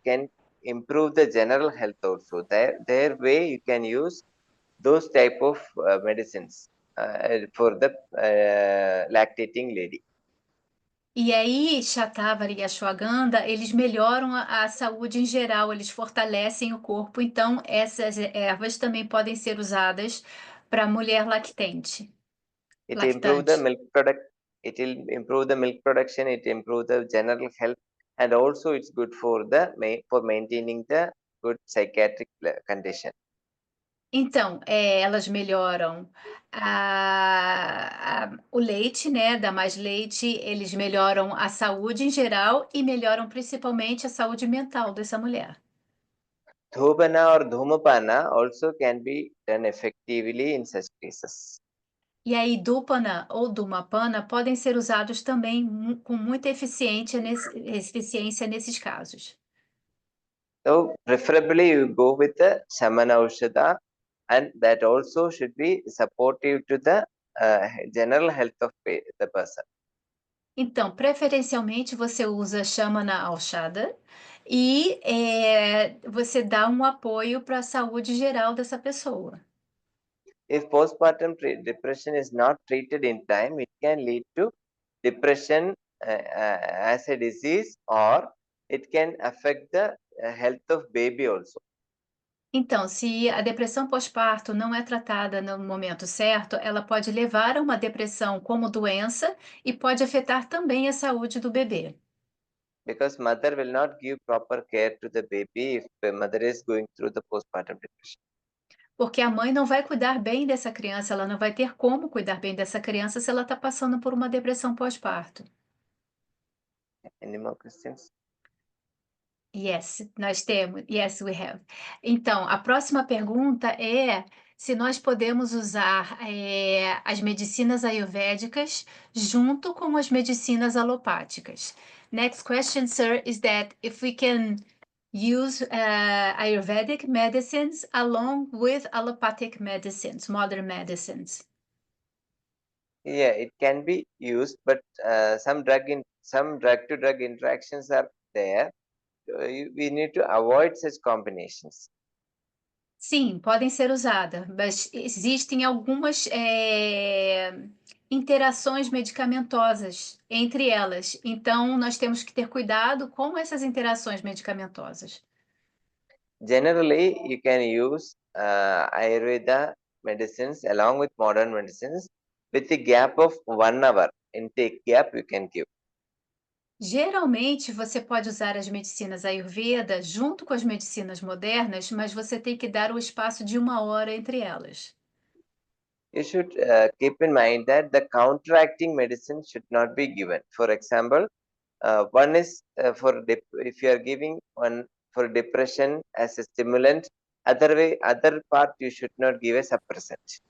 can improve the general health also. Their way you can use those type of medicines for the lactating lady. E aí, Shatavari e Ashwagandha, eles melhoram a saúde em geral, eles fortalecem o corpo, então essas ervas também podem ser usadas para mulher lactente, It improve the lactante. milk product. It will improve the milk production. It improve the general health, and also it's good for the for maintaining the good psychiatric condition. Então, elas melhoram o leite, né? Dá mais leite, eles melhoram a saúde em geral e melhoram principalmente a saúde mental dessa mulher. Dhupana or dhumapana also can be done effectively in such cases. E aí, Dupana ou Dumapana podem ser usados também com muita eficiência nesses casos. So preferably you go with the Shamana Aushadha, and that also should be supportive to the general health of the person. Então, preferencialmente você usa Shamana Aushada e você dá um apoio para a saúde geral dessa pessoa. If postpartum depression is not treated in time, it can lead to depression as a disease, or it can affect the health of baby also. Então, se a depressão pós-parto não é tratada no momento certo, ela pode levar a uma depressão como doença e pode afetar também a saúde do bebê. Because mother will not give proper care to the baby if the mother is going through the postpartum depression. Porque a mãe não vai cuidar bem dessa criança, ela não vai ter como cuidar bem dessa criança se ela está passando por uma depressão pós-parto. Any more questions? Yes, nós temos. Yes, we have. Então, a próxima pergunta é se nós podemos usar as medicinas ayurvédicas junto com as medicinas alopáticas. Next question, sir, is that if we can use Ayurvedic medicines along with allopathic medicines, modern medicines. Yeah, it can be used, but some drug-to-drug interactions are there. We need to avoid such combinations. Sim, podem ser usadas, mas existem algumas interações medicamentosas entre elas. Então, nós temos que ter cuidado com essas interações medicamentosas. Generally, you can use Ayurveda medicines along with modern medicines with the gap of 1 hour intake gap you can give. Geralmente, você pode usar as medicinas Ayurveda junto com as medicinas modernas, mas você tem que dar o espaço de 1 hora entre elas. You should keep in mind that the counteracting medicine should not be given. For example, one is if you are giving one for depression as a stimulant, other part you should not give a suppressant.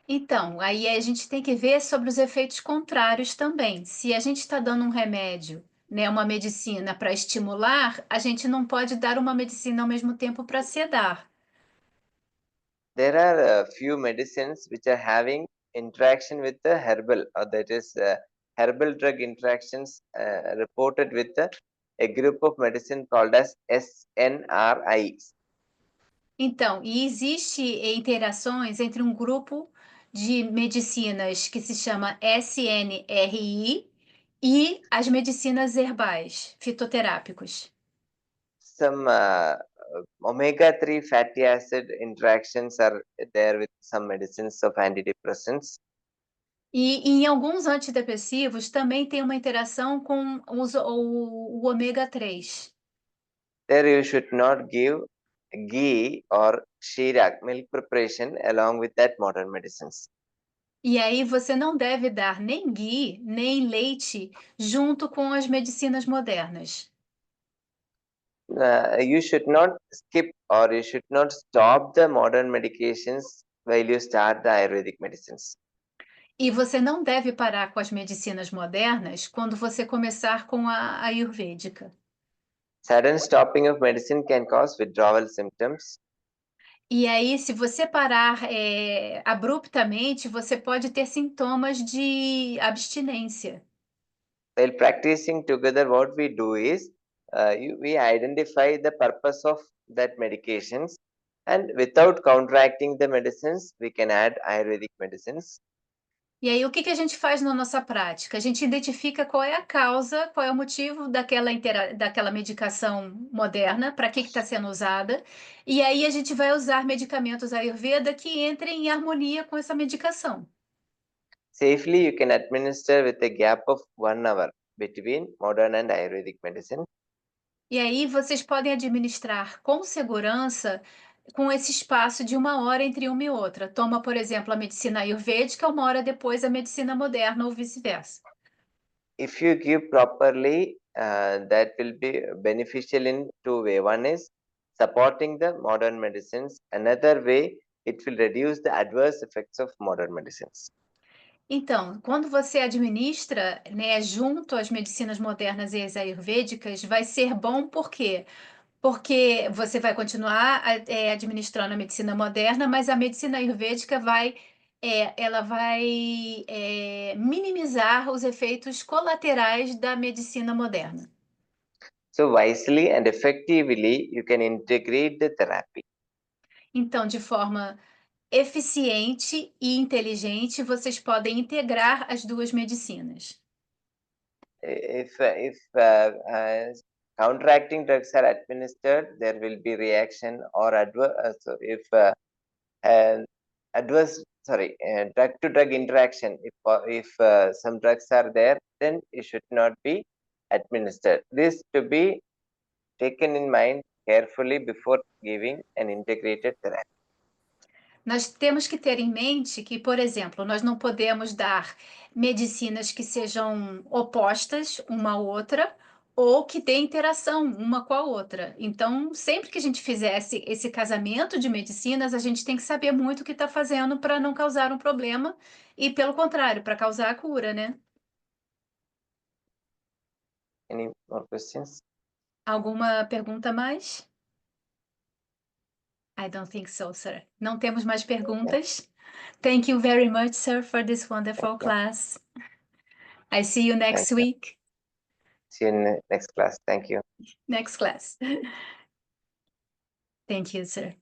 Então, aí a gente tem que ver sobre os efeitos contrários também. Se a gente está dando um remédio, né, uma medicina para estimular, a gente não pode dar uma medicina ao mesmo tempo para sedar. There are a few medicines which are having interaction with the herbal, or that is herbal drug interactions reported with a group of medicine called as SNRIs. Então, e existe interações entre um grupo de medicinas que se chama SNRI e as medicinas herbais, fitoterápicos. Some omega-3 fatty acid interactions are there with some medicines of antidepressants. E em alguns antidepressivos também tem uma interação com o ômega 3. There you should not give ghee or shirak, milk preparation, along with that modern medicines. E aí você não deve dar nem ghee, nem leite junto com as medicinas modernas. You should not skip or you should not stop the modern medications while you start the Ayurvedic medicines. E você não deve parar com as medicinas modernas quando você começar com a ayurvédica. Sudden stopping of medicine can cause withdrawal symptoms. E aí, se você parar abruptamente, você pode ter sintomas de abstinência. While practicing together, what we do is we identify the purpose of that medications, and without counteracting the medicines, we can add Ayurvedic medicines. E aí, o que que a gente faz na nossa prática? A gente identifica qual é a causa, qual é o motivo daquela medicação moderna, para que está sendo usada, e aí a gente vai usar medicamentos Ayurveda que entrem em harmonia com essa medicação. Safely, you can administer with a gap of 1 hour between modern and Ayurvedic medicine. E aí vocês podem administrar com segurança com esse espaço de 1 hora entre uma e outra. Toma, por exemplo, a medicina ayurvédica, 1 hora depois a medicina moderna ou vice-versa. If you give properly, that will be beneficial in 2 ways. One is supporting the modern medicines. Another way, it will reduce the adverse effects of modern medicines. Então, quando você administra, né, junto às medicinas modernas e as ayurvédicas, vai ser bom por quê? Porque você vai continuar administrando a medicina moderna, mas a medicina ayurvédica ela vai minimizar os efeitos colaterais da medicina moderna. So wisely and effectively, you can integrate the therapy. Então, de forma eficiente e inteligente, vocês podem integrar as duas medicinas. If counteracting drugs are administered, there will be reaction or adverse. So if drug-to-drug interaction, if some drugs are there, then it should not be administered. This to be taken in mind carefully before giving an integrated therapy. Nós temos que ter em mente que, por exemplo, nós não podemos dar medicinas que sejam opostas uma à outra ou que tenham interação uma com a outra. Então, sempre que a gente fizesse esse casamento de medicinas, a gente tem que saber muito o que está fazendo para não causar um problema e, pelo contrário, para causar a cura, né? Any more questions? Alguma pergunta a mais? I don't think so, sir. Não temos mais perguntas. Thank you very much, sir, for this wonderful class. I see you next Thank you. week. See you in next class. Thank you. Next class. Thank you, sir.